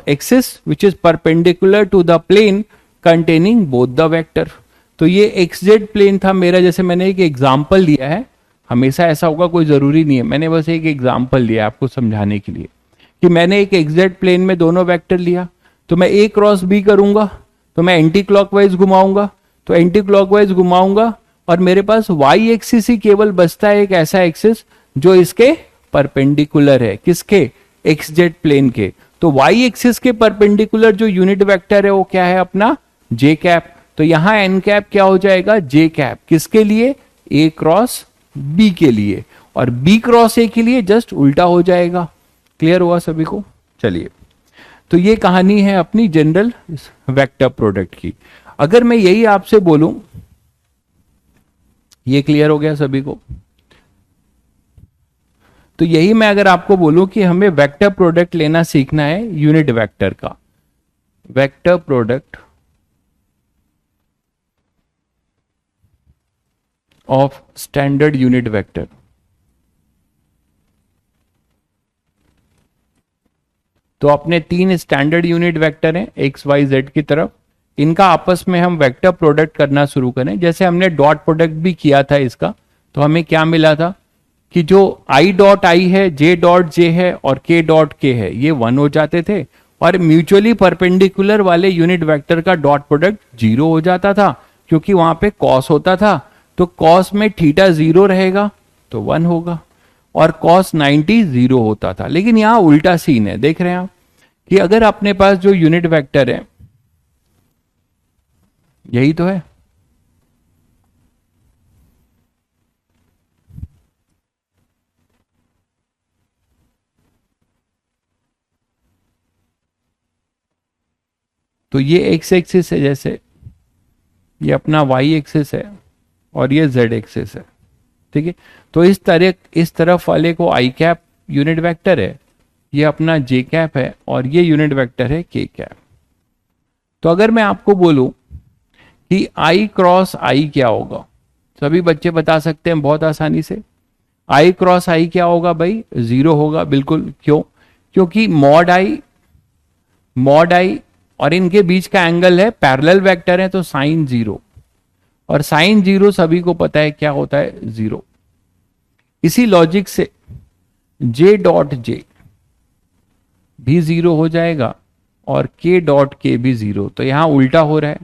axis which is perpendicular to the plane containing both the vector. तो ये एक्स जेड प्लेन था मेरा, जैसे मैंने एक एग्जाम्पल दिया है, हमेशा ऐसा होगा कोई जरूरी नहीं है, मैंने बस एक एग्जाम्पल दिया आपको समझाने के लिए कि मैंने एक एक्स प्लेन में दोनों वेक्टर लिया, तो मैं ए क्रॉस बी करूंगा तो मैं एंटी क्लॉकवाइज घुमाऊंगा, तो एंटी क्लॉकवाइज घुमाऊंगा और मेरे पास वाई एक्सिस ही केवल बचता है, एक ऐसा एक्सिस जो इसके परपेंडिकुलर है, किसके? एक्स जेड प्लेन के। तो वाई एक्सिस के परपेंडिकुलर जो यूनिट वेक्टर है वो क्या है? अपना जे कैप। तो यहां एन कैप क्या हो जाएगा? जे कैप। किसके लिए? ए क्रॉस बी के लिए, और बी क्रॉस ए के लिए जस्ट उल्टा हो जाएगा। क्लियर हुआ सभी को? चलिए, तो ये कहानी है अपनी जनरल वेक्टर प्रोडक्ट की। अगर मैं यही आपसे बोलूं, ये क्लियर हो गया सभी को? तो यही मैं अगर आपको बोलूं कि हमें वेक्टर प्रोडक्ट लेना सीखना है यूनिट वेक्टर का, vector product of standard unit vector, तो अपने तीन स्टैंडर्ड यूनिट वेक्टर हैं एक्स वाई जेड की तरफ, इनका आपस में हम वेक्टर प्रोडक्ट करना शुरू करें। जैसे हमने डॉट प्रोडक्ट भी किया था इसका, तो हमें क्या मिला था कि जो आई डॉट आई है, जे डॉट जे है और के डॉट के है, ये 1 हो जाते थे, और म्यूचुअली परपेंडिकुलर वाले यूनिट वेक्टर का डॉट प्रोडक्ट 0 हो जाता था, क्योंकि वहां पे कॉस होता था। तो कॉस में थीटा 0 रहेगा तो 1 होगा, और कॉस 90 0 होता था। लेकिन यहां उल्टा सीन है, देख रहे हैं आप, कि अगर अपने पास जो यूनिट वेक्टर है, यही तो है, तो ये एक्स एक्सिस है, जैसे ये अपना वाई एक्सिस है और ये जेड एक्सिस है, ठीक है। तो इस तरफ वाले को आई कैप यूनिट वेक्टर है, ये अपना जे कैप है और ये यूनिट वेक्टर है के कैप। तो अगर मैं आपको बोलूं कि आई क्रॉस आई क्या होगा, सभी बच्चे बता सकते हैं बहुत आसानी से। आई क्रॉस आई क्या होगा भाई, जीरो होगा, बिल्कुल। क्यों? क्योंकि मॉड आई और इनके बीच का एंगल है, पैरेलल वेक्टर है, तो साइन जीरो, और साइन जीरो सभी को पता है क्या होता है, जीरो। इसी लॉजिक से जे डॉट जे भी जीरो हो जाएगा और के डॉट के भी जीरो। तो यहां उल्टा हो रहा है,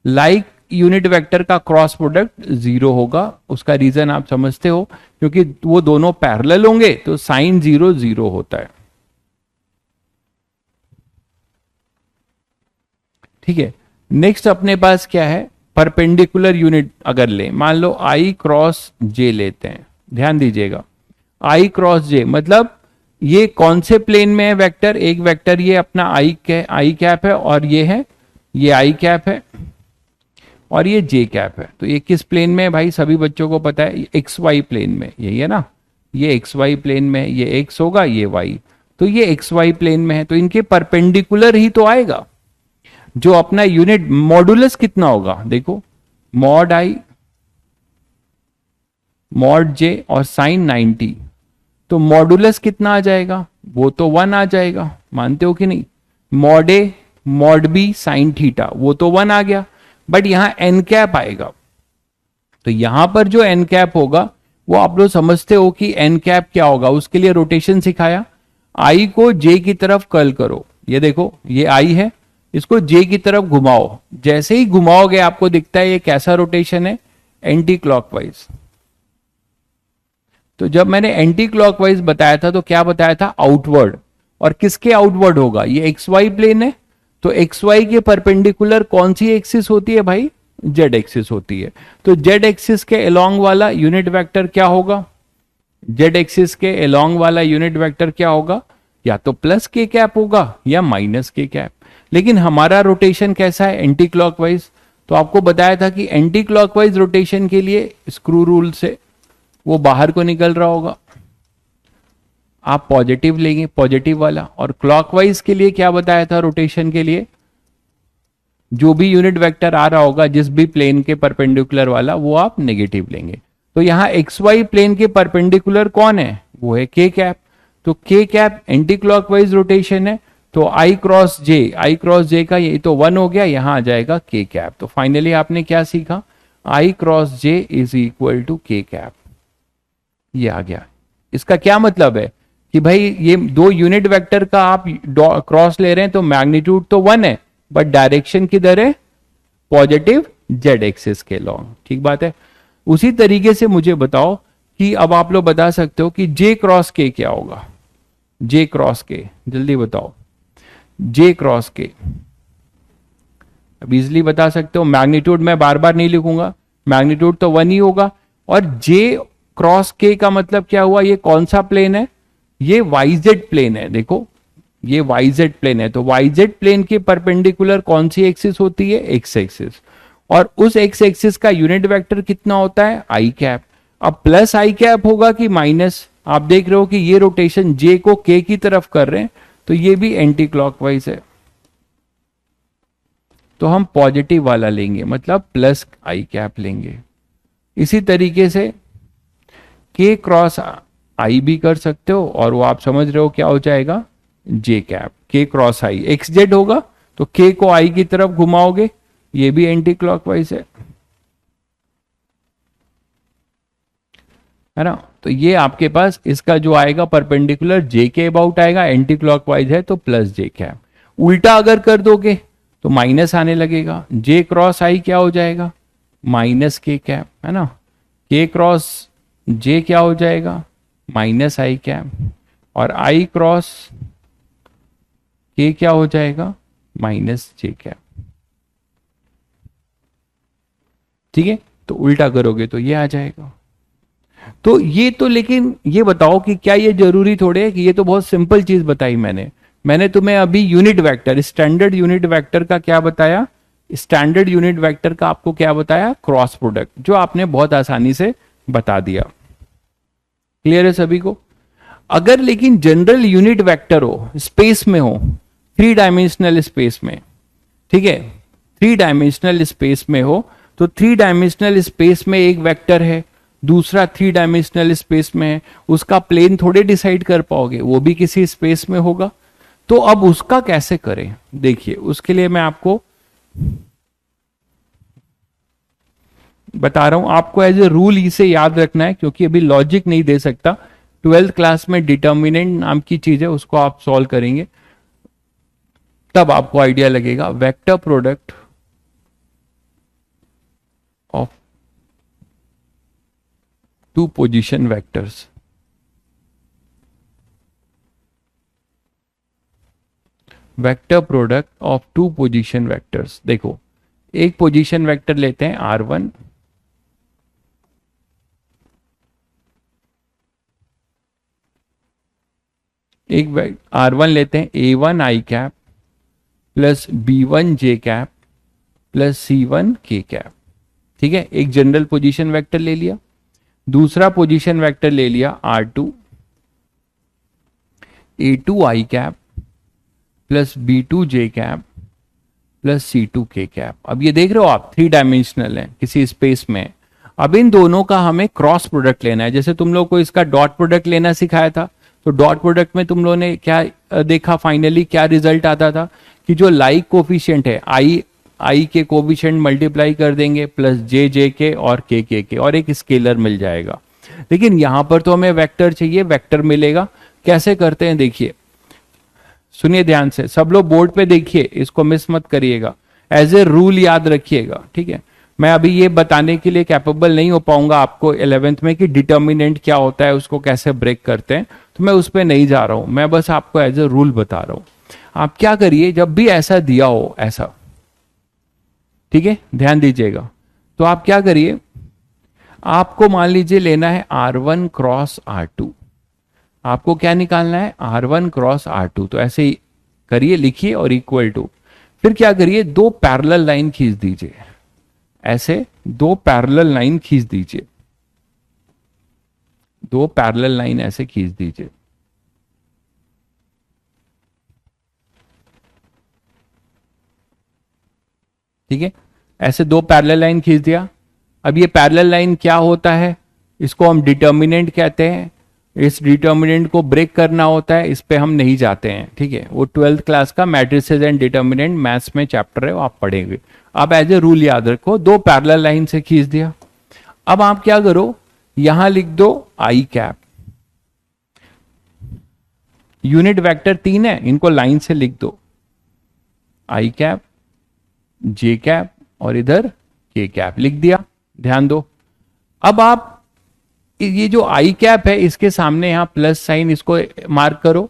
लाइक यूनिट वेक्टर का क्रॉस प्रोडक्ट जीरो होगा। उसका रीजन आप समझते हो, क्योंकि वो दोनों पैरेलल होंगे तो साइन जीरो जीरो होता है, ठीक है। नेक्स्ट अपने पास क्या है, परपेंडिकुलर यूनिट अगर ले, मान लो आई क्रॉस जे लेते हैं, ध्यान दीजिएगा, आई क्रॉस जे मतलब ये कौन से प्लेन में है वेक्टर, एक वेक्टर ये अपना आई कैप है और ये है, ये आई कैप है और ये जे कैप है। तो ये किस प्लेन में है भाई, सभी बच्चों को पता है, एक्स वाई प्लेन में, यही है ना, ये एक्स वाई प्लेन में, ये एक्स होगा, ये वाई, तो ये एक्स वाई प्लेन में है, तो इनके परपेंडिकुलर ही तो आएगा। जो अपना यूनिट मॉडुलस कितना होगा, देखो, मॉड आई मॉड जे और साइन 90, तो मॉडुलस कितना आ जाएगा, वो तो 1 आ जाएगा, मानते हो कि नहीं। Mod A mod B sine theta, वो तो 1 आ गया, बट यहां एन कैप आएगा। तो यहां पर जो एन कैप होगा वो आप लोग समझते हो कि एन कैप क्या होगा, उसके लिए रोटेशन सिखाया, आई को जे की तरफ कर्ल करो, ये देखो ये आई है, इसको जे की तरफ घुमाओ, जैसे ही घुमाओगे आपको दिखता है ये कैसा रोटेशन है, एंटी क्लॉकवाइज। तो जब मैंने एंटी क्लॉकवाइज बताया था तो क्या बताया था, आउटवर्ड। और किसके आउटवर्ड होगा, ये एक्स वाई प्लेन है, तो एक्स वाई के परपेंडिकुलर कौन सी एक्सिस होती है भाई, जेड एक्सिस होती है। तो जेड एक्सिस के अलोंग वाला यूनिट वेक्टर क्या होगा, जेड एक्सिस के अलोंग वाला यूनिट वेक्टर क्या होगा, या तो प्लस के कैप होगा या माइनस के कैप। लेकिन हमारा रोटेशन कैसा है, एंटी क्लॉकवाइज। तो आपको बताया था कि एंटी क्लॉकवाइज रोटेशन के लिए स्क्रू रूल से वो बाहर को निकल रहा होगा, आप पॉजिटिव लेंगे, पॉजिटिव वाला। और क्लॉकवाइज के लिए क्या बताया था, रोटेशन के लिए जो भी यूनिट वेक्टर आ रहा होगा जिस भी प्लेन के परपेंडिकुलर वाला, वो आप नेगेटिव लेंगे। तो यहां एक्स वाई प्लेन के परपेंडिकुलर कौन है, वो है के कैप। तो के कैप एंटी क्लॉकवाइज रोटेशन है, तो आई क्रॉस जे का ये तो 1 हो गया, यहां आ जाएगा के कैप। तो फाइनली आपने क्या सीखा, I cross J is equal to K cap, ये आ गया। इसका क्या मतलब है कि भाई ये दो यूनिट वेक्टर का आप क्रॉस ले रहे हैं तो मैग्नीट्यूड तो 1 है, बट डायरेक्शन किधर है, पॉजिटिव जेड एक्सिस के लॉन्ग, ठीक बात है। उसी तरीके से मुझे बताओ कि अब आप लोग बता सकते हो कि जे क्रॉस के क्या होगा, जे क्रॉस के, जल्दी बताओ, जे क्रॉस के अब इजिली बता सकते हो, मैग्नीट्यूड मैं बार बार नहीं लिखूंगा, मैग्नीट्यूड तो 1 ही होगा। और जे क्रॉस के का मतलब क्या हुआ, ये कौन सा प्लेन है, ये वाईजेड प्लेन है, देखो ये वाईजेड प्लेन है, तो वाईजेड प्लेन के परपेंडिकुलर कौन सी एक्सिस होती है, एक्स एक्सिस। और उस एक्स एक्सिस का यूनिट वेक्टर कितना होता है, आई कैप। अब प्लस आई कैप होगा कि माइनस, आप देख रहे हो कि ये रोटेशन जे को के की तरफ कर रहे हैं, तो ये भी एंटी क्लॉकवाइज है, तो हम पॉजिटिव वाला लेंगे, मतलब प्लस आई कैप लेंगे। इसी तरीके से के क्रॉस आई भी कर सकते हो, और वो आप समझ रहे हो क्या हो जाएगा, जे कैप। के क्रॉस आई एक्स जेड होगा, तो के को आई की तरफ घुमाओगे, ये भी एंटी क्लॉकवाइज है ना। तो ये आपके पास इसका जो आएगा परपेंडिकुलर जे के अबाउट आएगा, एंटी क्लॉकवाइज है तो प्लस जे कैप। उल्टा अगर कर दोगे तो माइनस आने लगेगा, जे क्रॉस आई क्या हो जाएगा, माइनस के कैप, है ना। के क्रॉस जे क्या हो जाएगा, माइनस आई कैप। और आई क्रॉस के क्या हो जाएगा, माइनस जे कैप। ठीक है, तो उल्टा करोगे तो ये आ जाएगा। तो ये तो, लेकिन ये बताओ कि क्या ये जरूरी थोड़े है कि ये तो बहुत सिंपल चीज बताई मैंने तुम्हें अभी unit vector, standard unit vector का क्या बताया, स्टैंडर्ड यूनिट वेक्टर का आपको क्या बताया, क्रॉस प्रोडक्ट, जो आपने बहुत आसानी से बता दिया। क्लियर है सभी को? अगर लेकिन जनरल यूनिट वेक्टर हो, स्पेस में हो, थ्री डायमेंशनल स्पेस में, ठीक है, थ्री डायमेंशनल स्पेस में हो, तो थ्री डायमेंशनल स्पेस में एक वेक्टर है, दूसरा थ्री डायमेंशनल स्पेस में है, उसका प्लेन थोड़े डिसाइड कर पाओगे, वो भी किसी स्पेस में होगा। तो अब उसका कैसे करें, देखिए उसके लिए मैं आपको बता रहा हूं, आपको एज ए रूल इसे याद रखना है, क्योंकि अभी लॉजिक नहीं दे सकता। ट्वेल्थ क्लास में डिटर्मिनेंट नाम की चीज है, उसको आप सॉल्व करेंगे तब आपको आइडिया लगेगा। Vector product of two position vectors, vector product of two position vectors. देखो, एक पोजीशन वेक्टर लेते हैं R1, एक R1 लेते हैं A1 आई कैप प्लस B1 जे कैप प्लस C1 के कैप। ठीक है, एक जनरल पोजीशन वेक्टर ले लिया। दूसरा पोजीशन वेक्टर ले लिया R2, A2 आई कैप प्लस B2 जे कैप प्लस C2 के कैप। अब ये देख रहे हो आप, थ्री डायमेंशनल है, किसी स्पेस में। अब इन दोनों का हमें क्रॉस प्रोडक्ट लेना है। जैसे तुम लोग को इसका डॉट प्रोडक्ट लेना सिखाया था, तो डॉट प्रोडक्ट में तुम लोगों ने क्या देखा, फाइनली क्या रिजल्ट आता था कि जो लाइक कोफिशिएंट है, आई के कोफिशिएंट मल्टीप्लाई कर देंगे प्लस जे के और के और एक स्केलर मिल जाएगा। लेकिन यहां पर तो हमें वेक्टर चाहिए, वेक्टर मिलेगा कैसे करते हैं, देखिए सुनिए ध्यान से, सब लोग बोर्ड पे देखिए, इसको मिस मत करिएगा, एज ए रूल याद रखिएगा। ठीक है, मैं अभी ये बताने के लिए कैपेबल नहीं हो पाऊंगा आपको 11th में कि डिटर्मिनेंट क्या होता है, उसको कैसे ब्रेक करते हैं, तो मैं उस पर नहीं जा रहा हूं, मैं बस आपको एज ए रूल बता रहा हूं। आप क्या करिए, जब भी ऐसा दिया हो ऐसा, ठीक है, ध्यान दीजिएगा, तो आप क्या करिए, आपको मान लीजिए लेना है R1 क्रॉस R2, आपको क्या निकालना है, R1 क्रॉस R2, तो ऐसे ही करिए, लिखिए और इक्वल टू, फिर क्या करिए, दो पैरेलल लाइन खींच दीजिए, ऐसे दो पैरेलल लाइन खींच दीजिए, दो पैरेलल लाइन ऐसे खींच दीजिए। ठीक है, ऐसे दो पैरेलल लाइन खींच दिया। अब ये पैरेलल लाइन क्या होता है, इसको हम डिटर्मिनेंट कहते हैं। इस डिटर्मिनेंट को ब्रेक करना होता है, इस पे हम नहीं जाते हैं। ठीक है, वो 12th क्लास का मैट्रिसेस एंड डिटर्मिनेंट मैथ्स में चैप्टर है, वो आप पढ़ेंगे। अब एज ए रूल याद रखो, दो पैरेलल लाइन से खींच दिया। अब आप क्या करो, यहां लिख दो आई कैप, यूनिट वेक्टर 3 है, इनको लाइन से लिख दो, आई कैप, जे कैप और इधर के कैप लिख दिया। ध्यान दो, अब आप ये जो आई कैप है, इसके सामने यहां प्लस साइन, इसको मार्क करो,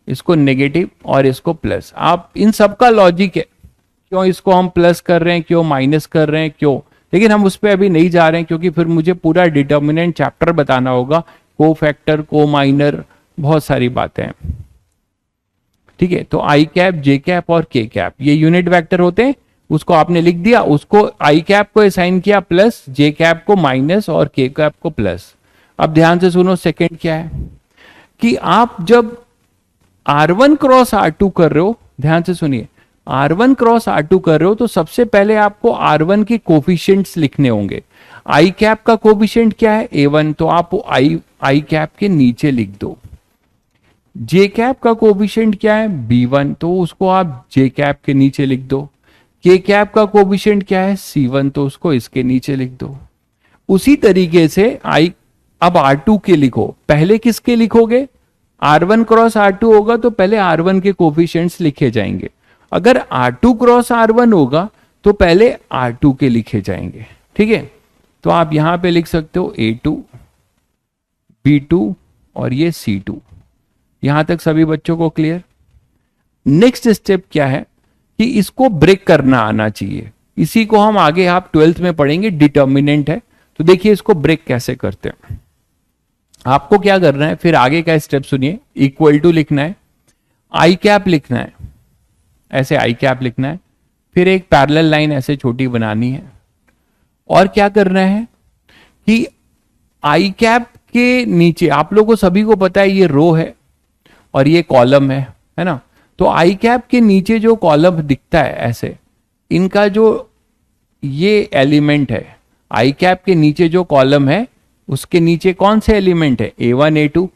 इसको नेगेटिव और इसको प्लस। आप इन सब का लॉजिक है, क्यों इसको हम प्लस कर रहे हैं, क्यों माइनस कर रहे हैं, क्यों, लेकिन हम उस पर अभी नहीं जा रहे हैं, क्योंकि फिर मुझे पूरा डिटर्मिनेंट चैप्टर बताना होगा, को फैक्टर, को माइनर, बहुत सारी बातें हैं। ठीक है, तो आई कैप, जे कैप और के कैप ये यूनिट वेक्टर होते हैं, उसको आपने लिख दिया, उसको आई कैप को असाइन किया प्लस, जे कैप को माइनस और के कैप को प्लस। अब ध्यान से सुनो, सेकंड क्या है कि आप जब R1 क्रॉस R2 कर रहे हो, ध्यान से सुनिए, R1 क्रॉस R2 कर रहे हो तो सबसे पहले आपको R1 के कोफिशिएंट्स लिखने होंगे। आई कैप का कोफिशिएंट क्या है, A1, तो आप आई कैप के नीचे लिख दो। जे कैप का कोफिशिएंट क्या है, B1, तो उसको आप जे कैप के नीचे लिख दो। के कैप का कोफिशिएंट क्या है, C1, तो उसको इसके नीचे लिख दो। उसी तरीके से अब R2 के लिखो, पहले किसके लिखोगे, R1 क्रॉस R2 होगा तो पहले R1 के कोफिशिएंट्स लिखे जाएंगे। अगर R2 क्रॉस R1 होगा तो पहले R2 के लिखे जाएंगे। ठीक है, तो आप यहां पे लिख सकते हो A2, B2 और ये C2। यहां तक सभी बच्चों को क्लियर? नेक्स्ट स्टेप क्या है कि इसको ब्रेक करना आना चाहिए। इसी को हम आगे आप 12th में पढ़ेंगे, डिटर्मिनेंट है। तो देखिए इसको ब्रेक कैसे करते हैं। आपको क्या करना है, फिर आगे का स्टेप सुनिए। इक्वल टू लिखना है, आई कैप लिखना है, ऐसे आई कैप लिखना है, फिर एक पैरेलल लाइन ऐसे छोटी बनानी है। और क्या करना है कि आई कैप के नीचे, आप लोगों को सभी को पता है ये रो है और ये कॉलम है ना। तो आई कैप के नीचे जो कॉलम दिखता है ऐसे, इनका जो ये एलिमेंट है, आई कैप के नीचे जो कॉलम है उसके नीचे कौन से एलिमेंट है, A1 A2,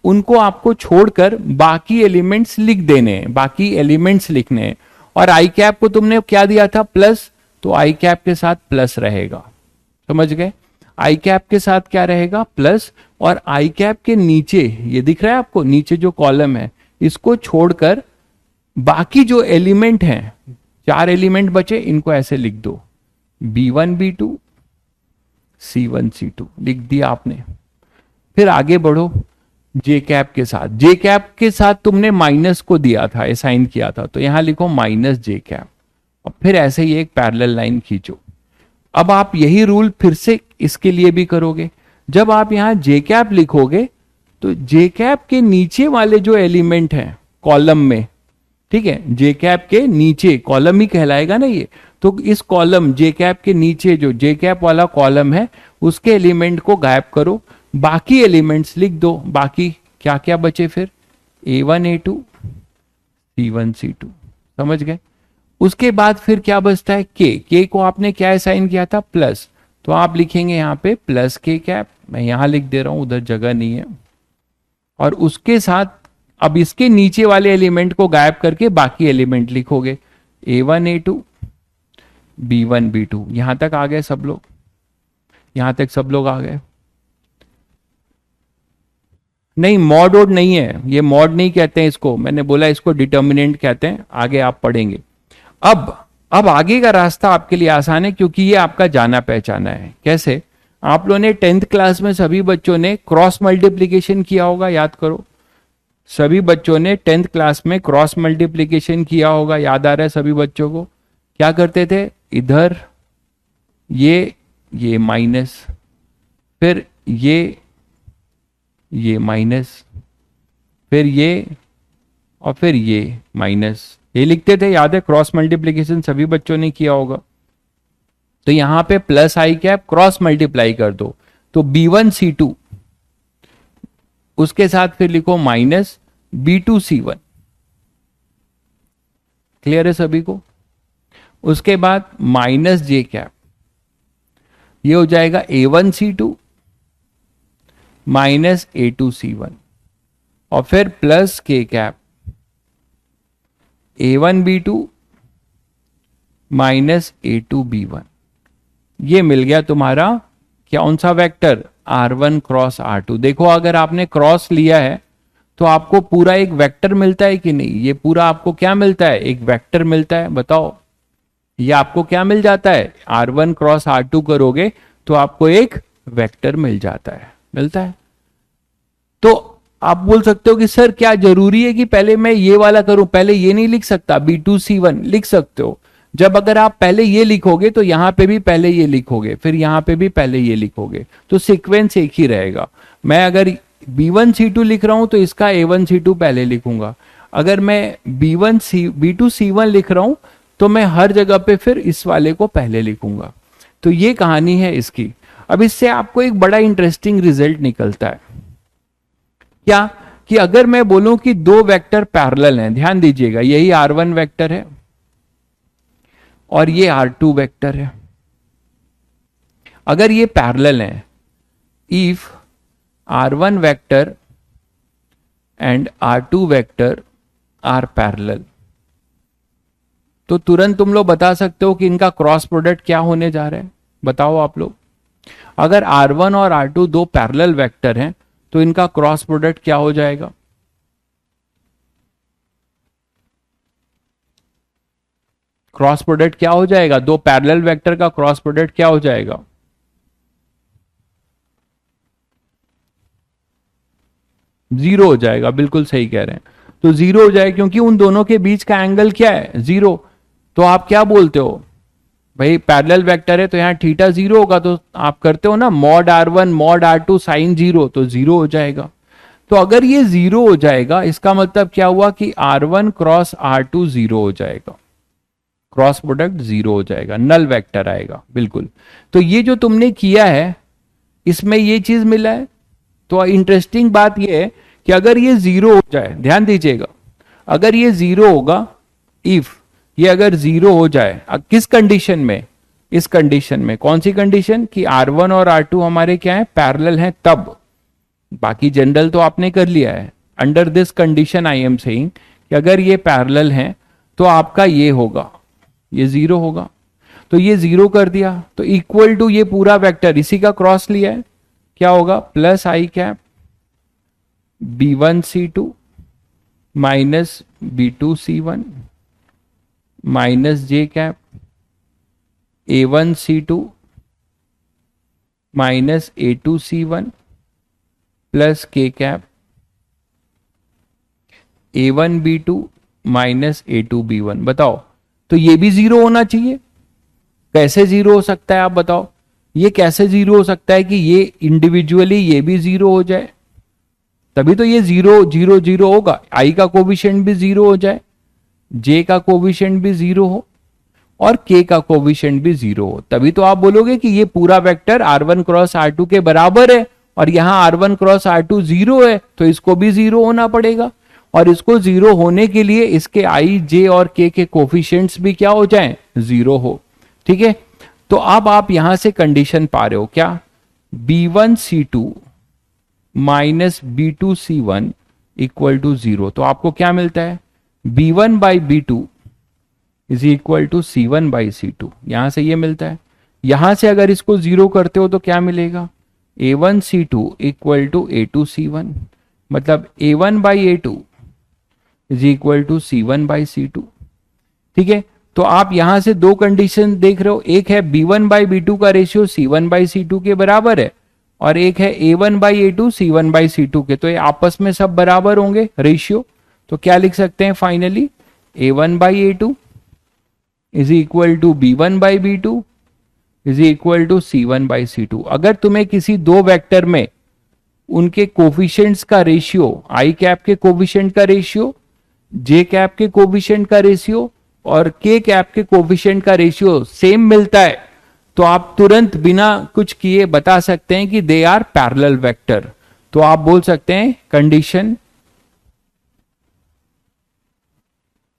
उनको आपको छोड़कर बाकी एलिमेंट्स लिख देने हैं, बाकी एलिमेंट्स लिखने हैं। और आई कैप को तुमने क्या दिया था, प्लस, तो आई कैप के साथ प्लस रहेगा, समझ गए। आई कैप के साथ क्या रहेगा, प्लस। और आई कैप के नीचे ये दिख रहा है आपको, नीचे जो कॉलम है इसको छोड़कर बाकी जो एलिमेंट हैं, 4 एलिमेंट बचे, इनको ऐसे लिख दो, B1 B2 C1 C2 लिख दिया आपने। फिर आगे बढ़ो जे कैप के साथ। जे कैप के साथ तुमने माइनस को दिया था, असाइन किया था, तो यहां लिखो माइनस जे कैप, और फिर ऐसे ही एक पैरेलल लाइन खींचो। अब आप यही रूल फिर से इसके लिए भी करोगे। जब आप यहां जे कैप लिखोगे तो जे कैप के नीचे वाले जो एलिमेंट हैं कॉलम में, ठीक है, जे कैप के नीचे, कॉलम ही कहलाएगा ना ये, तो इस कॉलम जे कैप के नीचे जो जे कैप वाला कॉलम है उसके एलिमेंट को गायब करो, बाकी एलिमेंट्स लिख दो। बाकी क्या क्या बचे फिर, A1 A2 C1 C2, समझ गए। उसके बाद फिर क्या बचता है, के को आपने क्या असाइन किया था, प्लस, तो आप लिखेंगे यहां पे प्लस के कैप, मैं यहां लिख दे रहा हूं, उधर जगह नहीं है। और उसके साथ अब इसके नीचे वाले एलिमेंट को गायब करके बाकी एलिमेंट लिखोगे, A1 A2 B1 B2। यहां तक आ गए सब लोग, यहां तक सब लोग आ गए। नहीं, मॉड वोड नहीं है, ये मॉड नहीं कहते हैं इसको, मैंने बोला इसको डिटर्मिनेंट कहते हैं, आगे आप पढ़ेंगे। अब आगे का रास्ता आपके लिए आसान है, क्योंकि ये आपका जाना पहचाना है। कैसे, आप लोगों ने 10th क्लास में सभी बच्चों ने क्रॉस मल्टीप्लीकेशन किया होगा, याद करो। सभी बच्चों ने 10th क्लास में क्रॉस मल्टीप्लीकेशन किया होगा, याद आ रहा है सभी बच्चों को। क्या करते थे, इधर ये माइनस, फिर ये माइनस, फिर ये, और फिर ये माइनस, ये लिखते थे, याद है। क्रॉस मल्टीप्लीकेशन सभी बच्चों ने किया होगा। तो यहां पे plus I cap cross multiply कर दो, तो B1 C2, उसके साथ फिर लिखो माइनस B2 C1। क्लियर है सभी को। उसके बाद माइनस जे कैप, ये हो जाएगा A1 C2 minus A2 C1, और फिर plus K cap A1 B2 minus A2 B1। ये मिल गया तुम्हारा कौन सा वेक्टर, R1 क्रॉस R2। देखो अगर आपने क्रॉस लिया है तो आपको पूरा एक वेक्टर मिलता है कि नहीं, ये पूरा आपको क्या मिलता है, एक वेक्टर मिलता है। बताओ ये आपको क्या मिल जाता है, R1 क्रॉस R2 करोगे तो आपको एक वेक्टर मिल जाता है, मिलता है। तो आप बोल सकते हो कि सर क्या जरूरी है कि पहले मैं ये वाला करूं, पहले ये नहीं लिख सकता, B2 C1 लिख सकते हो। जब अगर आप पहले ये लिखोगे तो यहां पे भी पहले ये लिखोगे, फिर यहां पे भी पहले ये लिखोगे, तो सीक्वेंस एक ही रहेगा। मैं अगर B1 C2 लिख रहा हूं तो इसका A1 C2 पहले लिखूंगा। अगर मैं B2 C1 लिख रहा हूं तो मैं हर जगह पे फिर इस वाले को पहले लिखूंगा। तो ये कहानी है इसकी। अब इससे आपको एक बड़ा इंटरेस्टिंग रिजल्ट निकलता है, क्या, कि अगर मैं बोलूं कि दो वेक्टर पैरेलल हैं, ध्यान दीजिएगा, यही R1 वेक्टर है और ये R2 वेक्टर है। अगर ये पैरेलल हैं, if R1 vector and R2 vector are parallel, तो तुरंत तुम लोग बता सकते हो कि इनका क्रॉस प्रोडक्ट क्या होने जा रहा है। बताओ आप लोग, अगर R1 और R2 दो पैरेलल वेक्टर हैं तो इनका क्रॉस प्रोडक्ट क्या हो जाएगा। क्रॉस प्रोडक्ट क्या हो जाएगा, दो पैरेलल वेक्टर का क्रॉस प्रोडक्ट क्या हो जाएगा, जीरो हो जाएगा। बिल्कुल सही कह रहे हैं। तो जीरो हो जाए, क्योंकि उन दोनों के बीच का एंगल क्या है, जीरो। तो आप क्या बोलते हो भाई, पैरेलल वेक्टर है तो यहाँ थीटा जीरो होगा, तो आप करते हो ना mod R1 mod R2 sine zero, तो जीरो हो जाएगा। तो अगर ये जीरो हो जाएगा, इसका मतलब क्या हुआ कि R1 क्रॉस R2 जीरो हो जाएगा, क्रॉस प्रोडक्ट जीरो हो जाएगा, नल वेक्टर आएगा बिल्कुल। तो ये जो तुमने किया है इसमें ये चीज मिला है। तो इंटरेस्टिंग बात ये है कि अगर ये जीरो हो जाए, ध्यान दीजिएगा, अगर ये जीरो होगा, इफ ये अगर जीरो हो जाए, किस कंडीशन में, इस कंडीशन में, कौन सी कंडीशन कि R1 और R2 हमारे क्या है, पैरेलल हैं, तब। बाकी जनरल तो आपने कर लिया है। Under this condition I am saying कि अगर ये पैरेलल हैं तो आपका ये होगा, ये जीरो होगा। तो ये जीरो कर दिया, तो इक्वल टू ये पूरा वेक्टर इसी का क्रॉस लिया है, क्या होगा, plus I cap B1 C2 minus B2 C1 minus J cap A1 C2 minus A2 C1 plus K cap A1 B2 minus A2 B1। बताओ, तो ये भी जीरो होना चाहिए। कैसे जीरो हो सकता है आप बताओ, ये कैसे जीरो हो सकता है कि ये इंडिविजुअली ये भी जीरो हो जाए, तभी तो ये जीरो जीरो जीरो होगा, आई का कोविशेंट भी जीरो हो जाए, जे का कोविशेंट भी जीरो हो और के का कोविशेंट भी जीरो हो, तभी तो आप बोलोगे कि ये पूरा वेक्टर R1 क्रॉस R2 के बराबर है। और यहां R1 क्रॉस R2 जीरो है, तो इसको भी जीरो होना पड़ेगा, और इसको जीरो होने के लिए इसके आई जे और के कोफिशिएंट्स भी क्या हो जाएं, जीरो हो। ठीक है, तो अब आप यहां से कंडीशन पा रहे हो क्या, B1 C2 minus B2 C1 equal to zero. तो आपको क्या मिलता है, B1/B2 is equal to C1/C2, यहां से ये मिलता है। यहां से अगर इसको जीरो करते हो तो क्या मिलेगा, A1 C2 equal to A2 C1, मतलब A1/A2 is equal to C1/C2। ठीक है, तो आप यहां से दो कंडीशन देख रहे हो, एक है B1/B2 का रेशियो C1/C2 के बराबर है, और एक है A1/A2 C1/C2 के, तो ये आपस में सब बराबर होंगे रेशियो। तो क्या लिख सकते हैं finally, A1/A2 is equal to B1/B2 is equal to C1/C2। अगर तुम्हें किसी दो वेक्टर में उनके कोफिशिएंट्स का रेशियो, आई कैप के कोफिशिएंट का रेशियो, जे कैप के कोफिशिएंट का रेशियो और के कैप के कोफिशिएंट का रेशियो सेम मिलता है, तो आप तुरंत बिना कुछ किए बता सकते हैं कि दे आर पैरेलल वेक्टर। तो आप बोल सकते हैं condition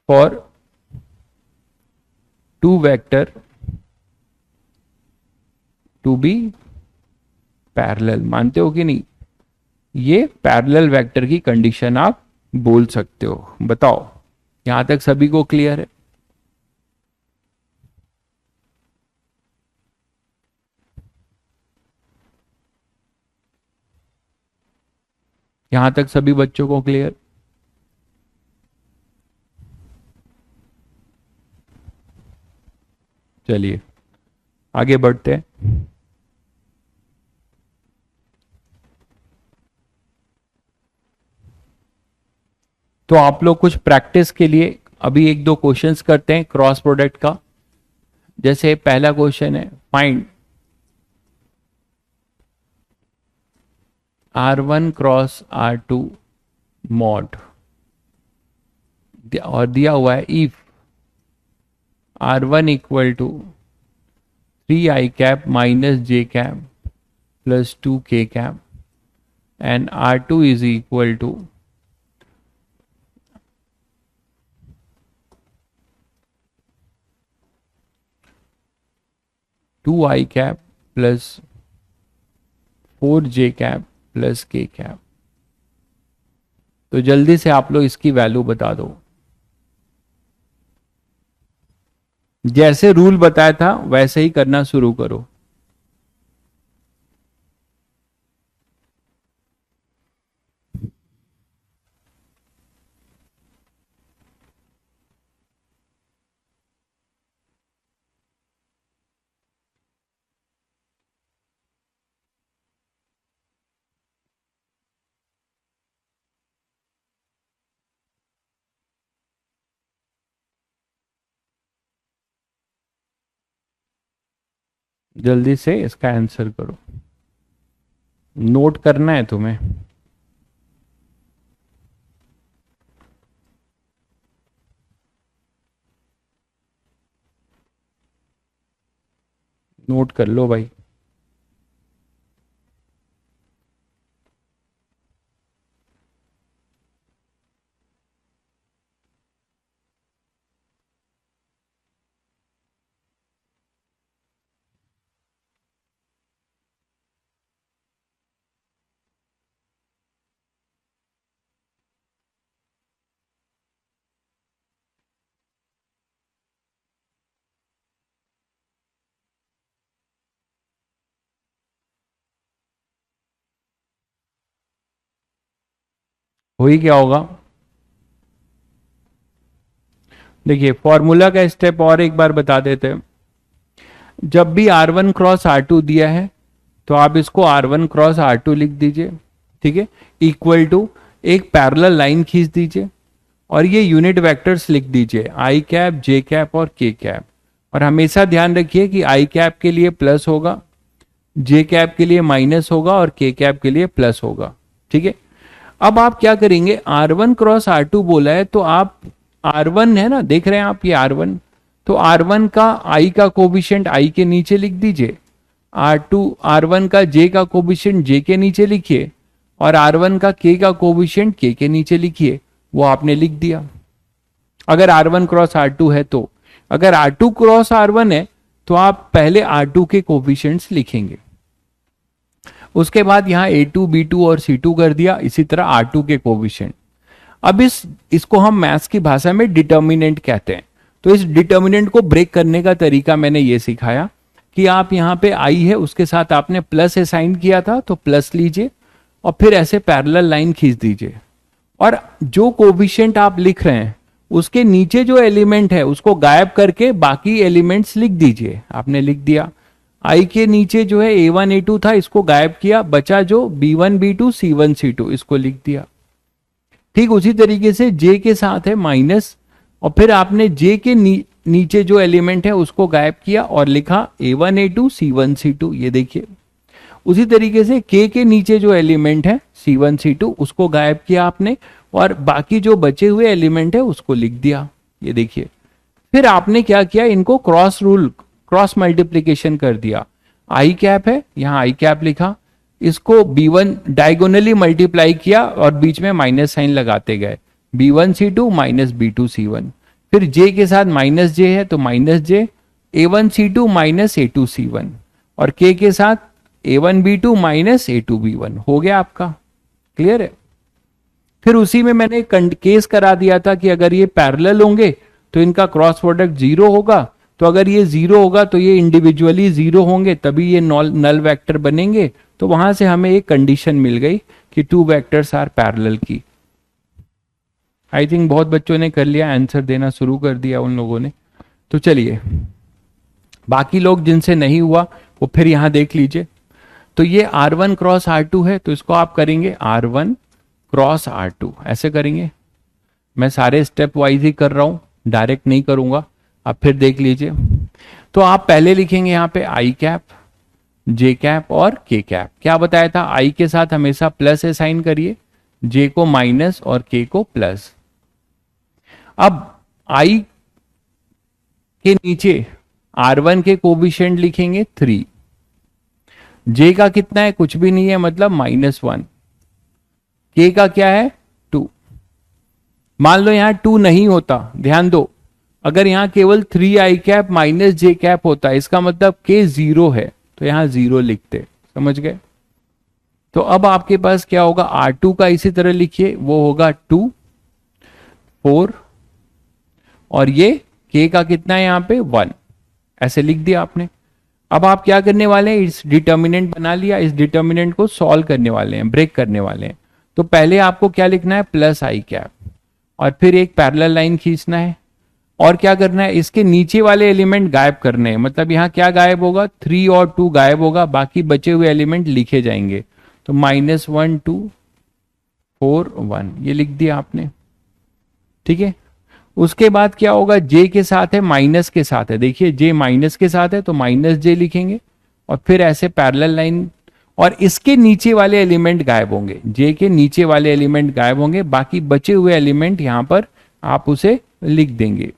for two vector to be parallel. मानते हो कि नहीं, ये पैरेलल वेक्टर की कंडीशन आप बोल सकते हो। बताओ, यहां तक सभी को क्लियर है। यहां तक सभी बच्चों को क्लियर। चलिए आगे बढ़ते हैं। तो आप लोग कुछ प्रैक्टिस के लिए अभी एक दो क्वेश्चंस करते हैं क्रॉस प्रोडक्ट का। जैसे पहला क्वेश्चन है, find R1 cross R2 mod, और दिया हुआ है if R1 equal to 3 I cap minus J cap plus 2 K cap and R2 is equal to 2 I cap plus 4J cap plus K cap. तो जल्दी से आप लोग इसकी वैल्यू बता दो। जैसे रूल बताया था वैसे ही करना शुरू करो। जल्दी से इसका आंसर करो, नोट करना है तुम्हें। नोट कर लो भाई। हो ही क्या होगा, देखिए फॉर्मूला का स्टेप और एक बार बता देते हैं। जब भी R1 क्रॉस R2 दिया है तो आप इसको R1 क्रॉस R2 लिख दीजिए, ठीक है, इक्वल टू एक पैरेलल लाइन खींच दीजिए और ये यूनिट वेक्टर्स लिख दीजिए, आई कैप, जे कैप और के कैप। और हमेशा ध्यान रखिए कि आई कैप के लिए प्लस होगा, जे कैप के लिए माइनस होगा और के कैप के लिए प्लस होगा, ठीक है। अब आप क्या करेंगे, R1 क्रॉस R2 बोला है तो आप R1 है ना, देख रहे हैं आप ये R1, तो R1 का I का कोफिशिएंट I के नीचे लिख दीजिए, R1 का J का कोफिशिएंट J के नीचे लिखिए और R1 का K का कोफिशिएंट K के नीचे लिखिए। वो आपने लिख दिया अगर R1 क्रॉस R2 है तो। अगर R2 क्रॉस R1 है तो आप पहले R2 के कोफिशिएंट्स लिखेंगे, उसके बाद यहां A2 B2 और C2 कर दिया, इसी तरह R2 के कोफिशिएंट। अब इसको हम मैथ्स की भाषा में डिटर्मिनेंट कहते हैं। तो इस डिटर्मिनेंट को ब्रेक करने का तरीका मैंने ये सिखाया कि आप यहाँ पे I है उसके साथ आपने प्लस असाइन किया था तो प्लस लीजिए और फिर ऐसे पैरेलल लाइन खींच दीजिए और जो कोफिशिएंट आप लिख रहे हैं उसके नीचे जो एलिमेंट है उसको गायब करके बाकी एलिमेंट्स लिख दीजिए। आपने लिख दिया, I के नीचे जो है A1 A2 था इसको गायब किया, बचा जो B1 B2 C1 C2 इसको लिख दिया। ठीक उसी तरीके से J के साथ है माइनस और फिर आपने J के नीचे जो एलिमेंट है उसको गायब किया और लिखा A1 A2 C1 C2, ये देखिए। उसी तरीके से K के नीचे जो एलिमेंट है C1 C2 उसको गायब किया आपने और बाकी जो बचे हुए एलिमेंट है उसको लिख दिया, ये देखिए। फिर आपने क्या किया, इनको क्रॉस रूल क्रॉस मल्टीप्लीकेशन कर दिया। आई कैप है, यहाँ आई कैप लिखा, इसको B1 डायगोनली मल्टीप्लाई किया और बीच में माइनस साइन लगाते गए, B1 C2 minus B2 C1। फिर J के साथ माइनस J है तो minus J, A1 C2 minus A2 C1 और K के साथ A1 B2 minus A2 B1। हो गया आपका, क्लियर है। फिर उसी में मैंने केस करा दिया था कि अगर ये पैरेलल होंगे तो इनका क्रॉस प्रोडक्ट जीरो होगा, तो अगर ये जीरो होगा तो ये इंडिविजुअली जीरो होंगे तभी ये नल वेक्टर बनेंगे। तो वहां से हमें एक कंडीशन मिल गई कि टू वेक्टर्स आर पैरेलल की। आई थिंक बहुत बच्चों ने कर लिया, आंसर देना शुरू कर दिया उन लोगों ने। तो चलिए बाकी लोग जिनसे नहीं हुआ वो फिर यहां देख लीजिए। तो ये R1 क्रॉस R2 है तो इसको आप करेंगे R1 क्रॉस R2, ऐसे करेंगे। मैं सारे स्टेप वाइज ही कर रहा हूं, डायरेक्ट नहीं करूंगा, आप फिर देख लीजिए। तो आप पहले लिखेंगे यहाँ पे आई कैप, जे कैप और के कैप। क्या बताया था, आई के साथ हमेशा प्लस असाइन करिए, जे को माइनस और के को प्लस। अब आई के नीचे R1 के कोफिशिएंट लिखेंगे 3, जे का कितना है, कुछ भी नहीं है मतलब -1, के का क्या है 2। मान लो यहां 2 नहीं होता, ध्यान दो, अगर यहां केवल 3 आई कैप माइनस जे कैप होता इसका मतलब के 0 है तो यहां 0 लिखते, समझ गए। तो अब आपके पास क्या होगा, R2 का इसी तरह लिखिए, वो होगा 2 4 और ये के का कितना है यहाँ पे 1, ऐसे लिख दिया आपने। अब आप क्या करने वाले हैं, इस डिटर्मिनेंट बना लिया, इस डिटर्मिनेंट को सॉल्व करने वाले हैं, ब्रेक करने वाले हैं। तो पहले आपको क्या लिखना है, प्लस आई कैप और फिर एक पैरेलल लाइन खींचना है और क्या करना है, इसके नीचे वाले एलिमेंट गायब करने हैं। मतलब यहाँ क्या गायब होगा, 3 और 2 गायब होगा, बाकी बचे हुए एलिमेंट लिखे जाएंगे। तो -1 2 4 1 ये लिख दिया आपने, ठीक है। उसके बाद क्या होगा, जे के साथ है माइनस के साथ है, देखिए जे माइनस के साथ है तो माइनस जे लिखेंगे और फिर ऐसे पैरेलल लाइन, और इसके नीचे वाले एलिमेंट गायब होंगे, जे के नीचे वाले एलिमेंट गायब होंगे, बाकी बचे हुए एलिमेंट यहां पर आप उसे लिख देंगे।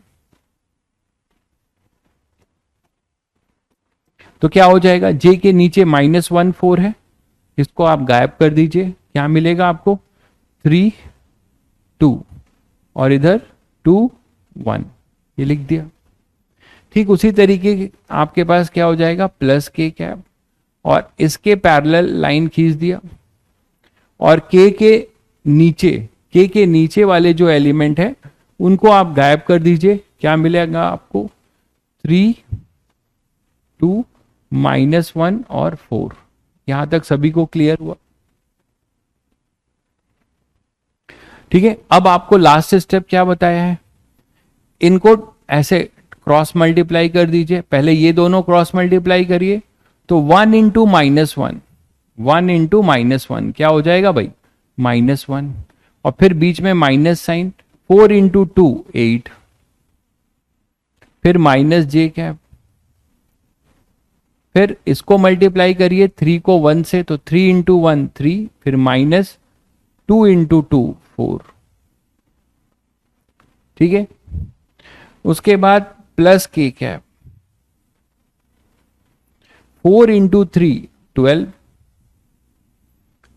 तो क्या हो जाएगा, जे के नीचे -1 4 है, इसको आप गायब कर दीजिए, क्या मिलेगा आपको 3 2, और इधर 2 1, ये लिख दिया। ठीक उसी तरीके आपके पास क्या हो जाएगा, प्लस के कैप, और इसके पैरेलल लाइन खींच दिया, और के के नीचे वाले जो एलिमेंट है उनको आप गायब कर दीजिए, क्या मिलेगा आपको 3 2 -1 और 4। यहां तक सभी को क्लियर हुआ? ठीक है, अब आपको लास्ट स्टेप क्या बताया है, इनको ऐसे क्रॉस मल्टीप्लाई कर दीजिए। पहले ये दोनों क्रॉस मल्टीप्लाई करिए, तो 1 इंटू -1, 1 इंटू -1 क्या हो जाएगा भाई, -1, और फिर बीच में माइनस साइन, 4 इंटू 2 8, फिर माइनस जे कैप, फिर इसको मल्टीप्लाई करिए 3 को 1 से, तो 3 इंटू 1 3, फिर -2 इंटू 2 4। ठीक है, उसके बाद प्लस के कैप, 4 इंटू 3 12,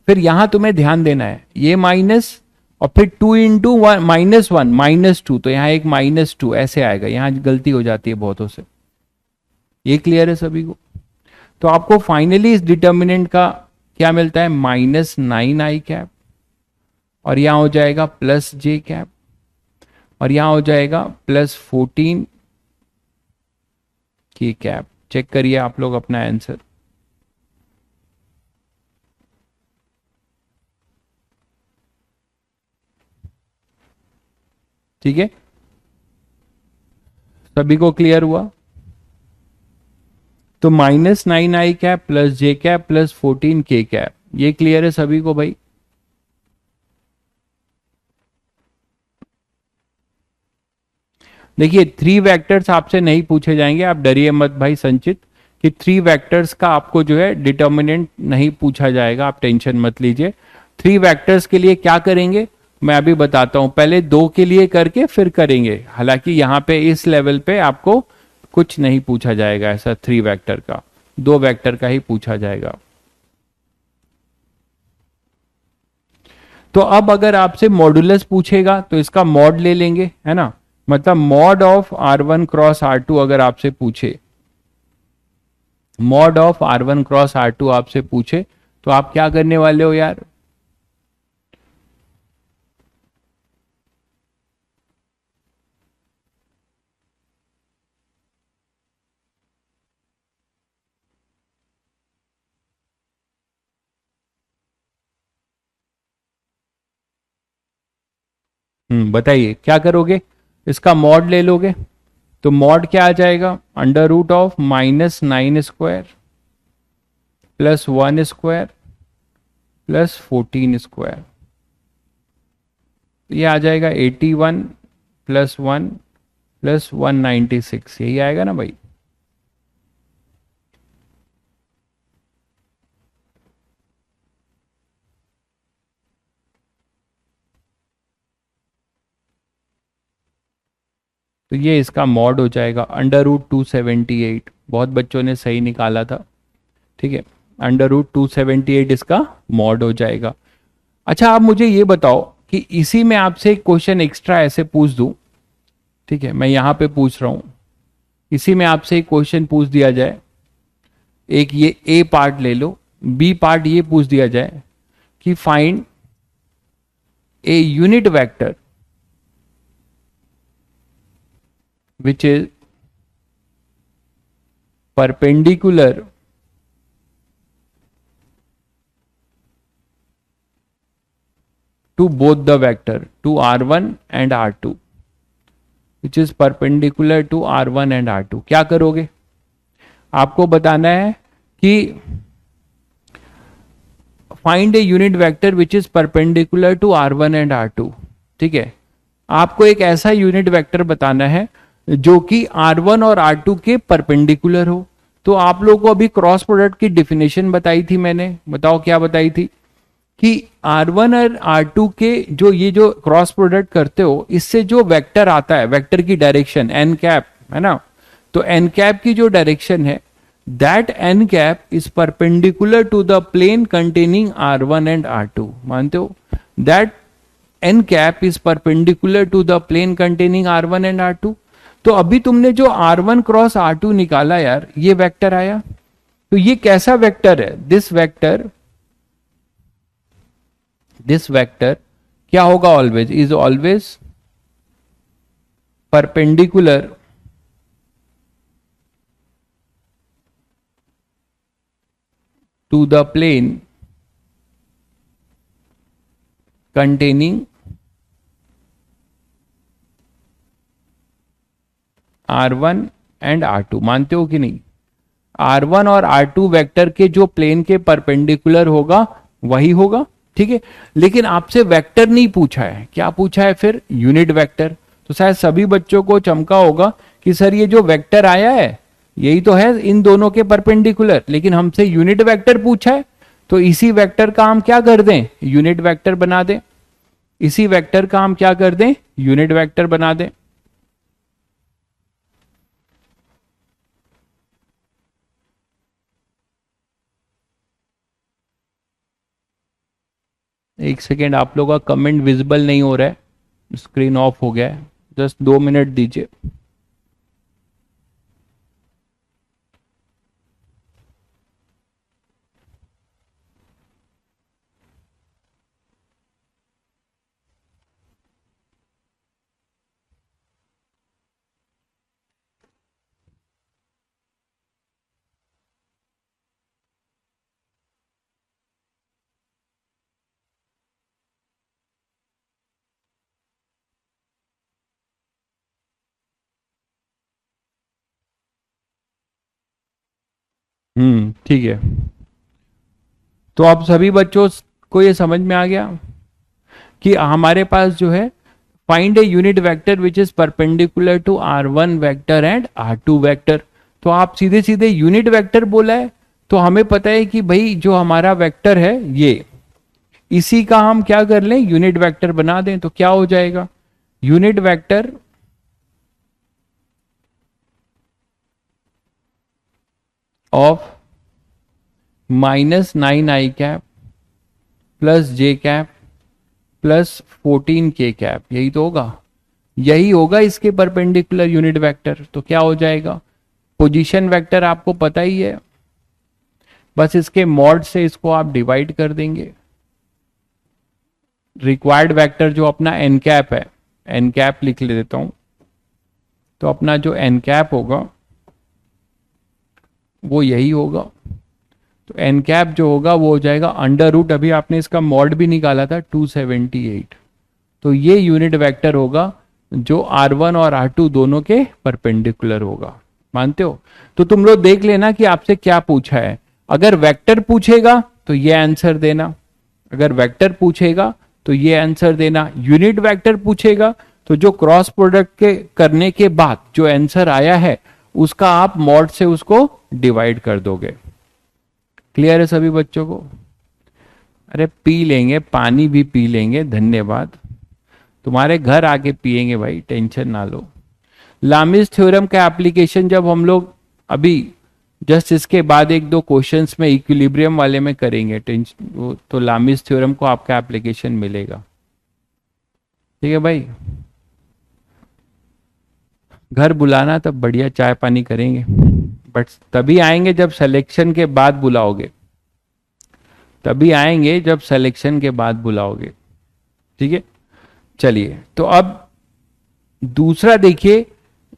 फिर यहां तुम्हें ध्यान देना है, ये माइनस, और फिर 2 इंटू -1 -2, तो यहां एक -2 ऐसे आएगा, यहां गलती हो जाती है बहुतों से। ये क्लियर है सभी को? तो आपको फाइनली इस डिटर्मिनेंट का क्या मिलता है, -9i कैप, और यहां हो जाएगा प्लस जे कैप, और यहां हो जाएगा +14 की कैप। चेक करिए आप लोग अपना आंसर। ठीक है, सभी को क्लियर हुआ? तो -9i कैप प्लस जे कैप प्लस 14 के कैप, ये क्लियर है सभी को भाई? देखिए 3 वेक्टर्स आपसे नहीं पूछे जाएंगे, आप डरिए मत भाई संचित, कि 3 वेक्टर्स का आपको जो है डिटर्मिनेंट नहीं पूछा जाएगा, आप टेंशन मत लीजिए। 3 वेक्टर्स के लिए क्या करेंगे मैं अभी बताता हूं, पहले 2 के लिए करके फिर करेंगे। हालांकि यहां पे इस लेवल पे आपको कुछ नहीं पूछा जाएगा ऐसा 3 वेक्टर का, 2 वेक्टर का ही पूछा जाएगा। तो अब अगर आपसे मॉडुलस पूछेगा तो इसका मॉड ले लेंगे, है ना, मतलब mod of R1 cross R2 अगर आपसे पूछे, mod of R1 cross R2 आपसे पूछे, तो आप क्या करने वाले हो यार, बताइए क्या करोगे, इसका मॉड ले लोगे, तो मॉड क्या आ जाएगा, √ऑफ -9² +1² +14², ये आ जाएगा 81 +1 +196, यही आएगा ना भाई। तो ये इसका मॉड हो जाएगा √278, बहुत बच्चों ने सही निकाला था। ठीक है, √278 इसका मॉड हो जाएगा। अच्छा आप मुझे ये बताओ कि इसी में आपसे एक क्वेश्चन एक्स्ट्रा ऐसे पूछ दूं, ठीक है, मैं यहां पे पूछ रहा हूं, इसी में आपसे एक क्वेश्चन पूछ दिया जाए, एक ये ए पार्ट ले लो, बी पार्ट ये पूछ दिया जाए कि find a unit vector which is perpendicular to both the vector, to R1 and R2, which is perpendicular to R1 and R2। क्या करोगे, आपको बताना है कि find a unit vector which is perpendicular to R1 and R2। ठीक है, आपको एक ऐसा यूनिट वेक्टर बताना है जो कि R1 और R2 के परपेंडिकुलर हो, तो आप लोगों को अभी क्रॉस प्रोडक्ट की डिफिनेशन बताई थी मैंने, बताओ क्या बताई थी कि R1 और R2 के जो ये जो क्रॉस प्रोडक्ट करते हो इससे जो वेक्टर आता है, वेक्टर की डायरेक्शन एन कैप है ना, तो एन कैप की जो डायरेक्शन है that N cap is perpendicular to the plane containing R1 and R2, मानते हो? That N cap is perpendicular to the plane containing R1 and R2। तो अभी तुमने जो R1 क्रॉस R2 निकाला यार, ये वेक्टर आया, तो ये कैसा वेक्टर है? दिस वेक्टर क्या होगा? Always is always perpendicular to the plane containing R1 and R2, मानते हो कि नहीं? R1 और R2 वेक्टर के जो प्लेन के परपेंडिकुलर होगा वही होगा, ठीक है। लेकिन आपसे वेक्टर नहीं पूछा है, क्या पूछा है फिर? Unit vector. तो शायद सभी बच्चों को चमका होगा कि सर ये जो वेक्टर आया है यही तो है इन दोनों के परपेंडिकुलर, लेकिन हमसे यूनिट वेक्टर पूछा है, तो इसी वेक्टर का हम क्या कर दें? यूनिट वेक्टर बना दें। इसी वेक्टर का हम क्या कर दें? यूनिट वेक्टर बना दें। एक सेकेंड, आप लोगों का कमेंट विजिबल नहीं हो रहा है, स्क्रीन ऑफ हो गया है, जस्ट 2 मिनट दीजिए। ठीक है। तो आप सभी बच्चों को ये समझ में आ गया कि हमारे पास जो है find a unit vector which is perpendicular to R1 vector and R2 vector. तो आप सीधे सीधे यूनिट वेक्टर बोला है, तो हमें पता है कि भाई जो हमारा वेक्टर है ये, इसी का हम क्या कर लें? यूनिट वेक्टर बना दें। तो क्या हो जाएगा? Unit vector of -9 i cap plus j cap plus 14 k cap, यही तो होगा, यही होगा इसके परपेंडिकुलर यूनिट वेक्टर। तो क्या हो जाएगा? पोजीशन वेक्टर आपको पता ही है, बस इसके मॉड से इसको आप डिवाइड कर देंगे। रिक्वायर्ड वेक्टर जो अपना एन कैप है, एन कैप लिख ले देता हूं, तो अपना जो एन कैप होगा वो यही होगा। तो एन कैप जो होगा वो हो जाएगा अंडर रूट, अभी आपने इसका मॉड भी निकाला था 278। तो ये यूनिट वेक्टर होगा जो R1 और R2 दोनों के परपेंडिकुलर होगा, मानते हो? तो तुम लोग देख लेना कि आपसे क्या पूछा है। अगर वेक्टर पूछेगा तो ये आंसर देना, अगर वेक्टर पूछेगा तो ये आंसर देना। यूनिट वेक्टर पूछेगा तो जो क्रॉस प्रोडक्ट के करने के बाद जो आंसर आया है उसका आप मॉड से उसको डिवाइड कर दोगे। क्लियर है सभी बच्चों को? अरे पी लेंगे, पानी भी पी लेंगे, धन्यवाद। तुम्हारे घर आके पिएंगे भाई, टेंशन ना लो। लामिस थ्योरम का एप्लीकेशन जब हम लोग अभी जस्ट इसके बाद 1-2 क्वेश्चंस में इक्विलिब्रियम वाले में करेंगे, टेंशन, तो लामिस थ्योरम को आपका एप्लीकेशन मिलेगा, ठीक है भाई? घर बुलाना तब बढ़िया चाय पानी करेंगे, बट तभी आएंगे जब सिलेक्शन के बाद बुलाओगे, तभी आएंगे जब सिलेक्शन के बाद बुलाओगे, ठीक है? चलिए, तो अब दूसरा देखिए,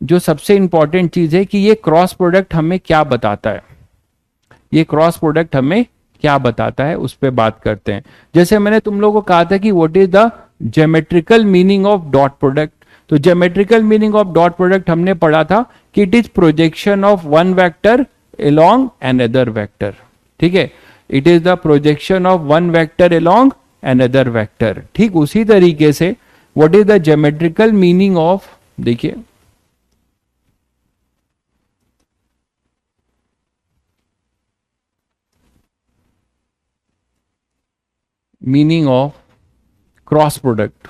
जो सबसे इंपॉर्टेंट चीज है कि ये क्रॉस प्रोडक्ट हमें क्या बताता है। ये क्रॉस प्रोडक्ट हमें क्या बताता है उस पर बात करते हैं। जैसे मैंने तुम लोगों को कहा था कि what is the geometrical meaning of dot product. तो geometrical meaning of dot product हमने पढ़ा था कि it is projection of one vector along another vector, ठीक है? It is the projection of one vector along another vector. ठीक उसी तरीके से what is the geometrical meaning of, देखिए मीनिंग ऑफ क्रॉस प्रोडक्ट।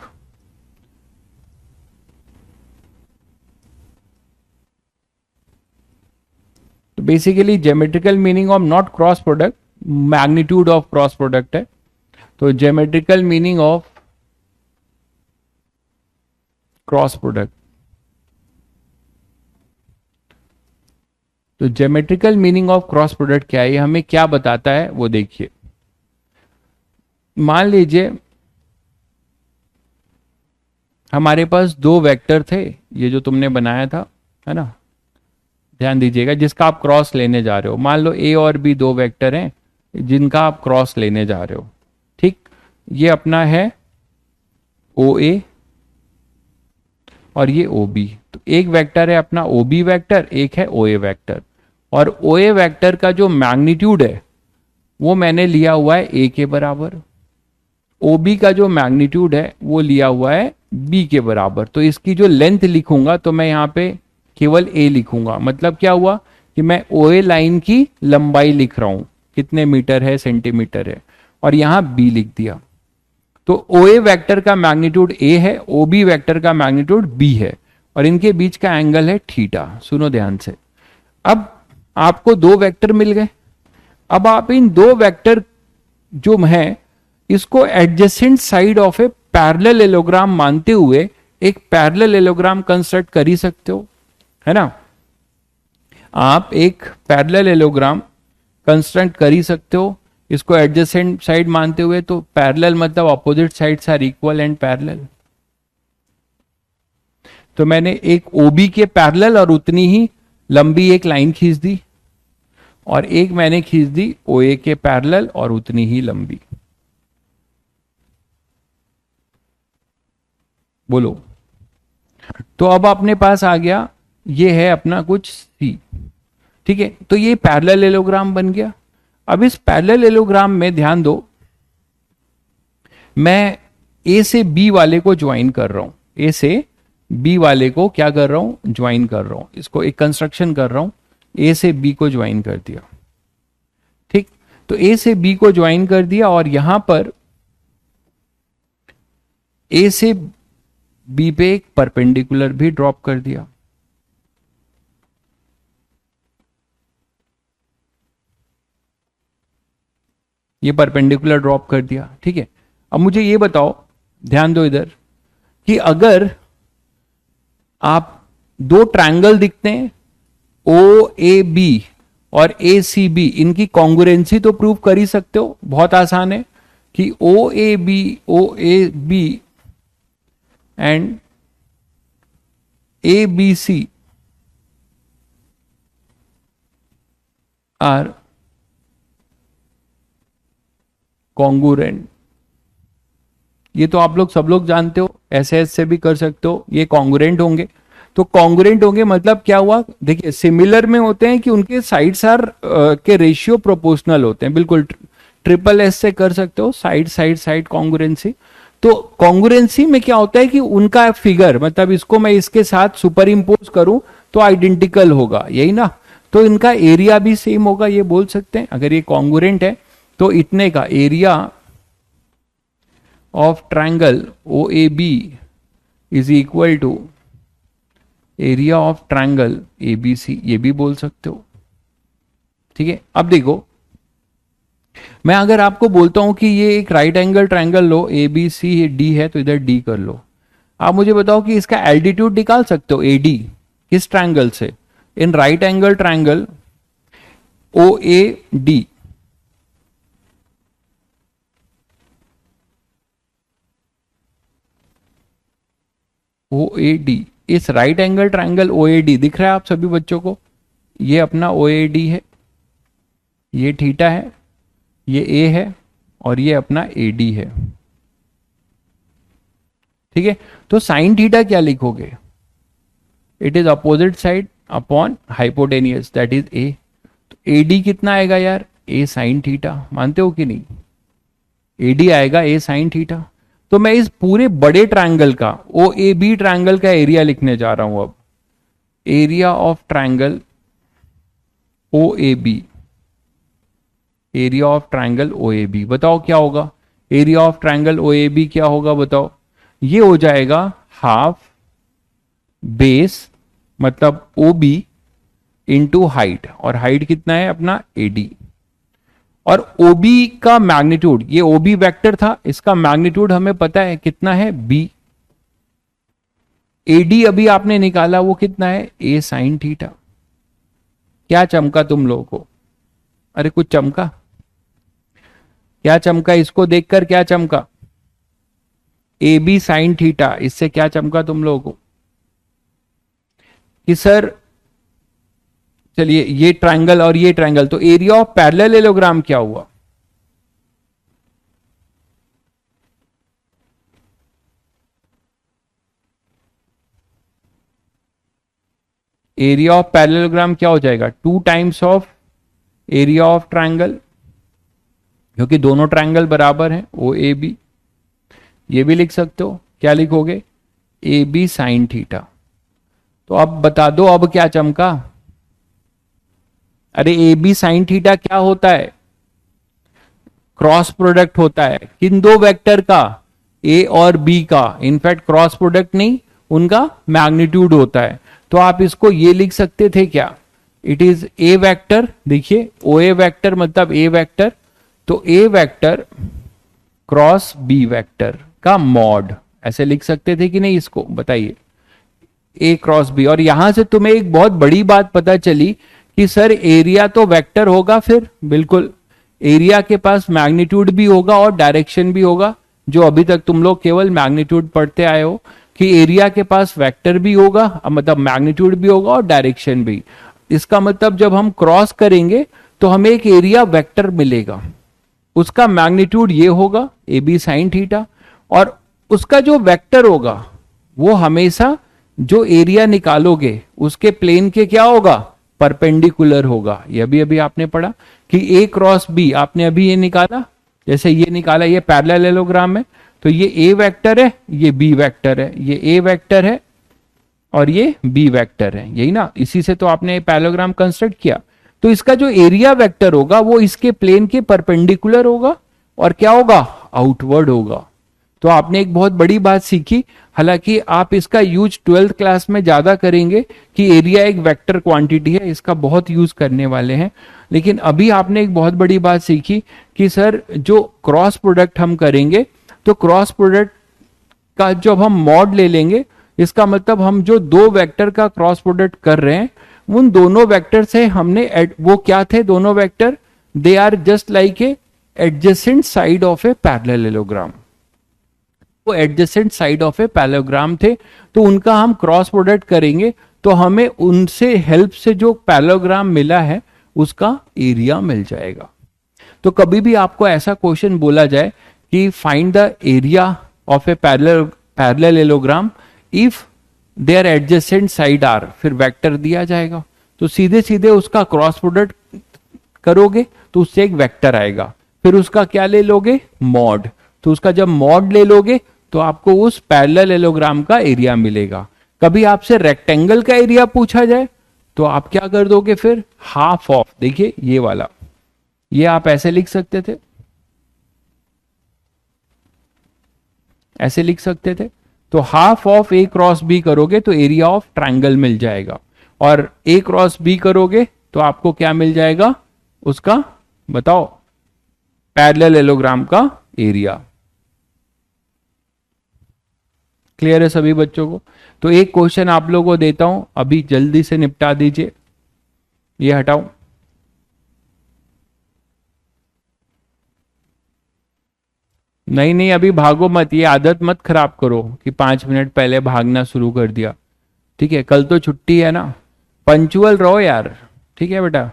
तो basically geometrical meaning of not cross product, magnitude of cross product है। तो geometrical meaning of cross product, तो geometrical meaning of cross product क्या है, ये हमें क्या बताता है वो देखिए। मान लीजिए हमारे पास दो वेक्टर थे, ये जो तुमने बनाया था, है ना, ध्यान दीजिएगा, जिसका आप क्रॉस लेने जा रहे हो। मान लो ए और बी दो वेक्टर हैं जिनका आप क्रॉस लेने जा रहे हो, ठीक। ये अपना है ओ ए और ये ओ बी। तो एक वेक्टर है अपना ओ बी वेक्टर, एक है ओ ए वेक्टर। और ओ ए वेक्टर का जो मैग्नीट्यूड है वो मैंने लिया हुआ है ए के बराबर, ओ बी का जो मैग्नीट्यूड है वो लिया हुआ है बी के बराबर। तो इसकी जो लेंथ लिखूंगा तो मैं यहाँ पे केवल ए लिखूंगा। मतलब क्या हुआ कि मैं ओ ए लाइन की लंबाई लिख रहा हूं, कितने मीटर है, सेंटीमीटर है, और यहां बी लिख दिया। तो ओ ए वेक्टर का मैग्नीट्यूड ए है, ओ बी वेक्टर का मैग्नीट्यूड बी है, और इनके बीच का एंगल है थीटा। सुनो ध्यान से, अब आपको दो वेक्टर मिल गए। अब आप इन दो वेक्टर जो है इसको एडजेसेंट साइड ऑफ ए पैरेललेलोग्राम मानते हुए एक पैरेललेलोग्राम कंस्ट्रक्ट कर ही सकते हो, है ना। आप एक पैरेललेलोग्राम कंस्ट्रक्ट कर ही सकते हो इसको एडजेसेंट साइड मानते हुए। तो पैरेलल मतलब opposite sides are equal and parallel. तो मैंने एक ओबी के पैरेलल और उतनी ही लंबी एक लाइन खींच दी, और एक मैंने खींच दी ओ ए के पैरेलल और उतनी ही लंबी। बोलो। तो अब अपने पास आ गया, ये है अपना कुछ सी, ठीक है। तो ये पैरेललेलोग्राम बन गया। अब इस पैरेललेलोग्राम में ध्यान दो, मैं ए से बी वाले को ज्वाइन कर रहा हूं, ए से बी वाले को क्या कर रहा हूं, ज्वाइन कर रहा हूं, इसको एक कंस्ट्रक्शन कर रहा हूं। ए से बी को ज्वाइन कर दिया, ठीक। तो ए से बी को ज्वाइन कर दिया और यहां पर ए से बी पे एक परपेंडिकुलर भी ड्रॉप कर दिया। ये परपेंडिकुलर ड्रॉप कर दिया, ठीक है। अब मुझे ये बताओ, ध्यान दो इधर, कि अगर आप दो ट्रायंगल दिखते हैं ओ ए बी और ए सी बी, इनकी कॉन्ग्रुएंसी तो प्रूव कर ही सकते हो, बहुत आसान है कि O A B and A B C are congruent. ये तो आप लोग सब लोग जानते हो, ऐसे से भी कर सकते हो, ये कॉन्ग्रुएंट होंगे। तो कॉन्ग्रुएंट होंगे मतलब क्या हुआ, देखिए सिमिलर में होते हैं कि उनके साइड्स आर के रेशियो प्रोपोर्शनल होते हैं, बिल्कुल ट्रिपल एस से कर सकते हो, साइड साइड साइड कॉन्ग्रुएंसी। तो कॉन्ग्रुएंसी में क्या होता है कि उनका फिगर, मतलब इसको मैं इसके साथ सुपर इंपोज करूं तो आइडेंटिकल होगा, यही ना। तो इनका एरिया भी सेम होगा, ये बोल सकते हैं। अगर ये कॉन्ग्रुएंट है तो इतने का area of triangle O A B is equal to area of triangle A B C, ये भी बोल सकते हो, ठीक है। अब देखो, मैं अगर आपको बोलता हूं कि ये एक राइट एंगल ट्रायंगल लो, ए बी सी डी है, तो इधर डी कर लो। आप मुझे बताओ कि इसका एल्टीट्यूड निकाल सकते हो ए डी किस ट्रायंगल से, in right angle triangle O A D. O A D, इस right angle triangle O A D दिख रहा है आप सभी बच्चों को, ये अपना ओ ए डी है, ये थीटा है, ये ए है, और ये अपना ए डी है, ठीक है। तो साइन थीटा क्या लिखोगे, it is opposite side upon hypotenuse, that is a. तो ए डी कितना आएगा यार, ए साइन थीटा, मानते हो कि नहीं, ए डी आएगा ए साइन थीटा। तो मैं इस पूरे बड़े ट्रायंगल का, ओ ए बी ट्रायंगल का एरिया लिखने जा रहा हूं अब, area of triangle O A B, area of triangle O A B. बताओ क्या होगा, area of triangle O A B क्या होगा बताओ? ये हो जाएगा हाफ बेस मतलब ओ बी इंटू हाइट, और हाइट कितना है अपना एडी। और ओबी का मैग्नीट्यूड, ये ओबी वेक्टर था, इसका मैग्नीट्यूड हमें पता है कितना है बी। एडी अभी आपने निकाला वो कितना है ए साइन थीटा। क्या चमका तुम लोगों को? अरे कुछ चमका? क्या चमका इसको देखकर? क्या चमका? ए बी साइन थीटा, इससे क्या चमका तुम लोगों को कि सर चलिए ये ट्रायंगल और ये ट्रायंगल, तो एरिया ऑफ पैरेललोग्राम क्या हुआ? एरिया ऑफ पैरेललोग्राम क्या हो जाएगा? 2 times of area of triangle, क्योंकि दोनों ट्रायंगल बराबर हैं ओ ए बी। ये भी लिख सकते हो, क्या लिखोगे? A B sine theta. तो अब बता दो अब क्या चमका? अरे ए बी साइन थीटा क्या होता है? क्रॉस प्रोडक्ट होता है किन दो वेक्टर का? ए और बी का। इनफैक्ट क्रॉस प्रोडक्ट नहीं, उनका मैग्नीट्यूड होता है। तो आप इसको ये लिख सकते थे क्या? इट इज ए वेक्टर, देखिए ओ ए वेक्टर मतलब ए वेक्टर, तो ए वेक्टर क्रॉस बी वेक्टर का मॉड, ऐसे लिख सकते थे कि नहीं? इसको बताइए, ए क्रॉस बी। और यहां से तुम्हें एक बहुत बड़ी बात पता चली कि सर एरिया तो वेक्टर होगा, फिर बिल्कुल एरिया के पास मैग्नीट्यूड भी होगा और डायरेक्शन भी होगा, जो अभी तक तुम लोग केवल मैग्नीट्यूड पढ़ते आए हो कि एरिया के पास वेक्टर भी होगा, मतलब मैग्नीट्यूड भी होगा और डायरेक्शन भी। इसका मतलब जब हम क्रॉस करेंगे तो हमें एक एरिया वेक्टर मिलेगा, उसका मैग्नीट्यूड ये होगा ए बी साइन थीटा, और उसका जो वेक्टर होगा वो हमेशा जो एरिया निकालोगे उसके प्लेन के क्या होगा? परपेंडिकुलर होगा। ये अभी अभी आपने पढ़ा कि ए क्रॉस बी, आपने अभी ये निकाला, जैसे ये निकाला, ये पैरेललोग्राम है, तो ये ए वेक्टर है, ये बी वेक्टर है, ये ए वेक्टर है और ये बी वेक्टर है, यही ना? इसी से तो आपने पैरेललोग्राम कंस्ट्रक्ट किया। तो इसका जो एरिया वेक्टर होगा वो इसके प्लेन के परपेंडिकुलर होगा और क्या होगा? आउटवर्ड होगा। तो आपने एक बहुत बड़ी बात सीखी, हालांकि आप इसका यूज 12th क्लास में ज्यादा करेंगे कि एरिया एक वेक्टर क्वांटिटी है, इसका बहुत यूज करने वाले हैं। लेकिन अभी आपने एक बहुत बड़ी बात सीखी कि सर जो क्रॉस प्रोडक्ट हम करेंगे, तो क्रॉस प्रोडक्ट का जब हम मॉड ले लेंगे, इसका मतलब हम जो दो वेक्टर का क्रॉस प्रोडक्ट कर रहे हैं, उन दोनों वेक्टर से हमने वो क्या थे दोनों vector? They are just like a adjacent side of a parallelogram. वो adjacent side of a parallelogram थे, तो उनका हम क्रॉस प्रोडक्ट करेंगे तो हमें उनसे हेल्प से जो पैरेललोग्राम मिला है उसका एरिया मिल जाएगा। तो कभी भी आपको ऐसा क्वेश्चन बोला जाए कि find the area of a parallelogram if their adjacent side are, फिर वेक्टर दिया जाएगा, तो सीधे सीधे उसका क्रॉस प्रोडक्ट करोगे तो उससे एक वेक्टर आएगा, फिर उसका क्या ले लोगे? मॉड। तो उसका जब मॉड ले लोगे तो आपको उस पैरेललोग्राम का एरिया मिलेगा। कभी आपसे रेक्टेंगल का एरिया पूछा जाए तो आप क्या कर दोगे? फिर हाफ ऑफ, देखिए ये वाला, ये आप ऐसे लिख सकते थे, ऐसे लिख सकते थे। तो half of A cross B करोगे तो एरिया ऑफ ट्रायंगल मिल जाएगा, और ए क्रॉस बी करोगे तो आपको क्या मिल जाएगा? उसका बताओ, पैरेललोग्राम का एरिया। क्लियर है सभी बच्चों को? तो एक क्वेश्चन आप लोगों को देता हूं, अभी जल्दी से निपटा दीजिए, ये हटाओ। नहीं नहीं अभी भागो मत, ये आदत मत खराब करो कि 5 मिनट पहले भागना शुरू कर दिया। ठीक है, कल तो छुट्टी है ना, पंचुअल रहो यार। ठीक है बेटा,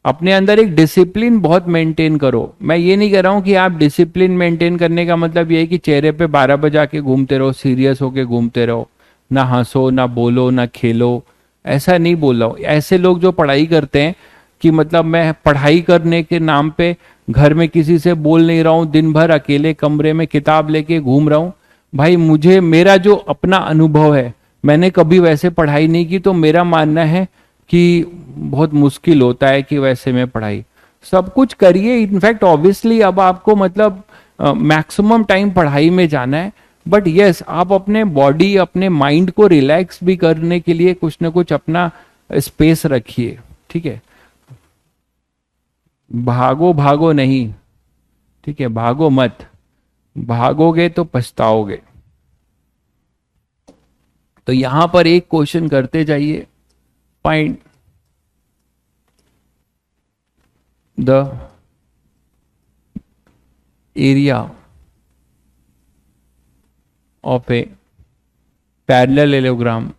अपने अंदर एक डिसिप्लिन बहुत मेंटेन करो। मैं ये नहीं कह रहा हूं कि आप डिसिप्लिन मेंटेन करने का मतलब ये है कि चेहरे पे 12 बजा के घूमते रहो, सीरियस होके घूमते रहो, ना हंसो ना बोलो ना खेलो, ऐसा नहीं बोल रहा हूं। ऐसे लोग जो पढ़ाई करते हैं कि मतलब मैं पढ़ाई करने के नाम पे घर में किसी से बोल नहीं रहा हूं, दिन भर अकेले कमरे में किताब लेके घूम रहा हूं, भाई मुझे मेरा जो अपना अनुभव है, मैंने कभी वैसे पढ़ाई नहीं की, तो मेरा मानना है कि बहुत मुश्किल होता है कि वैसे में पढ़ाई। सब कुछ करिए, इनफैक्ट ऑब्वियसली अब आपको मतलब मैक्सिमम टाइम पढ़ाई में जाना है, बट यस आप अपने बॉडी अपने माइंड को रिलैक्स भी करने के लिए कुछ ना कुछ अपना स्पेस रखिए, ठीक है। भागो भागो नहीं, ठीक है, भागो मत, भागोगे तो पछताओगे। तो यहां पर एक क्वेश्चन करते जाइए, find the area of a parallelogram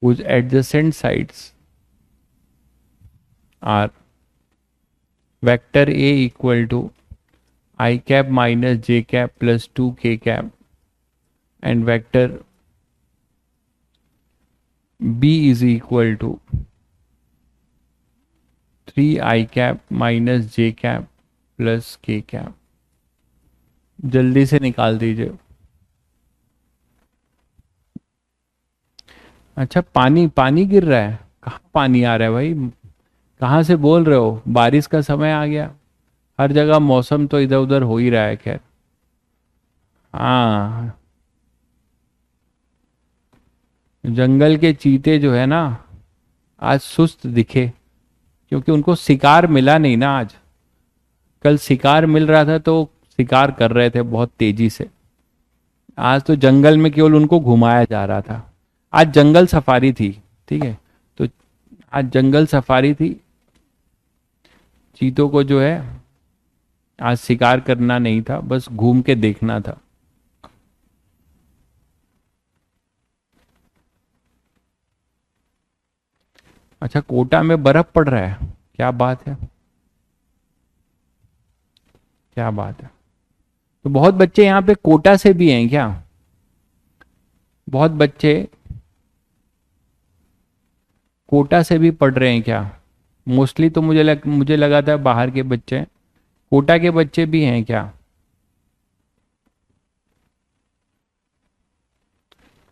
whose adjacent sides are vector A equal to I cap minus j cap plus 2k cap and vector B is equal to 3i cap minus j cap plus k cap। जल्दी से निकाल दीजिए। अच्छा, पानी पानी गिर रहा है, कहाँ पानी आ रहा है भाई, कहाँ से बोल रहे हो? बारिश का समय आ गया, हर जगह मौसम तो इधर उधर हो ही रहा है। खैर हाँ, जंगल के चीते जो है ना आज सुस्त दिखे, क्योंकि उनको शिकार मिला नहीं ना आज। कल शिकार मिल रहा था तो शिकार कर रहे थे बहुत तेजी से, आज तो जंगल में केवल उनको घुमाया जा रहा था। आज जंगल सफारी थी, ठीक है, तो आज जंगल सफारी थी। चीतों को जो है आज शिकार करना नहीं था, बस घूम के देखना था। अच्छा, कोटा में बर्फ पड़ रहा है, क्या बात है, क्या बात है। तो बहुत बच्चे यहाँ पे कोटा से भी हैं क्या? बहुत बच्चे कोटा से भी पढ़ रहे हैं क्या? मोस्टली तो मुझे लगा था बाहर के बच्चे, कोटा के बच्चे भी हैं क्या?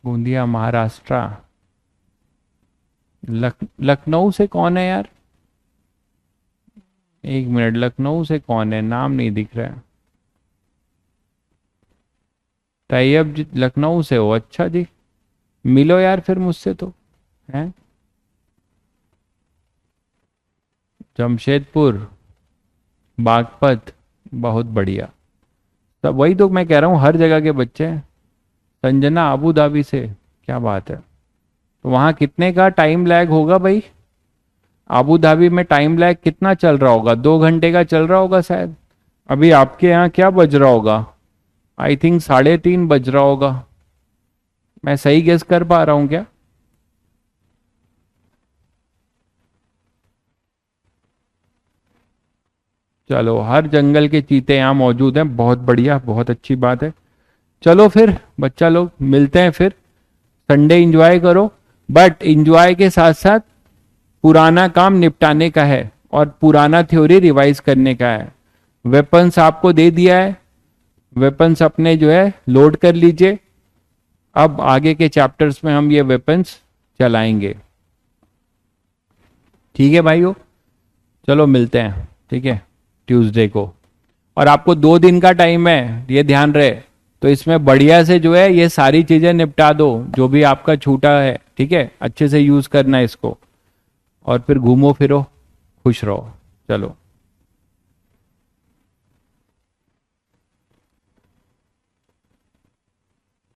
गोंदिया महाराष्ट्र। लखनऊ से कौन है यार? एक मिनट, लखनऊ से कौन है, नाम नहीं दिख रहा है। तैयब जी लखनऊ से हो, अच्छा जी, मिलो यार फिर मुझसे तो, हैं? जमशेदपुर, बागपत, बहुत बढ़िया। सब वही तो मैं कह रहा हूँ, हर जगह के बच्चे हैं। संजना अबू धाबी से, क्या बात है। तो वहाँ कितने का टाइम लैग होगा भाई? अबू धाबी में टाइम लैग कितना चल रहा होगा? 2 घंटे का चल रहा होगा शायद। अभी आपके यहाँ क्या बज रहा होगा? आई थिंक 3:30 बज रहा होगा। मैं सही गेस कर पा रहा हूँ क्या? चलो, हर जंगल के चीते यहाँ मौजूद हैं, बहुत बढ़िया, बहुत अच्छी बात है। चलो फिर बच्चा लोग मिलते हैं फिर। संडे एंजॉय करो, बट एंजॉय के साथ साथ पुराना काम निपटाने का है और पुराना थ्योरी रिवाइज करने का है। वेपन्स आपको दे दिया है, वेपन्स अपने जो है लोड कर लीजिए। अब आगे के चैप्टर्स में हम ये वेपन्स चलाएंगे, ठीक है भाइयों? चलो मिलते हैं, ठीक है, ट्यूसडे को। और आपको 2 दिन का टाइम है, ये ध्यान रहे, तो इसमें बढ़िया से जो है ये सारी चीजें निपटा दो जो भी आपका छूटा है, ठीक है, अच्छे से यूज करना है इसको, और फिर घूमो फिरो, खुश रहो। चलो।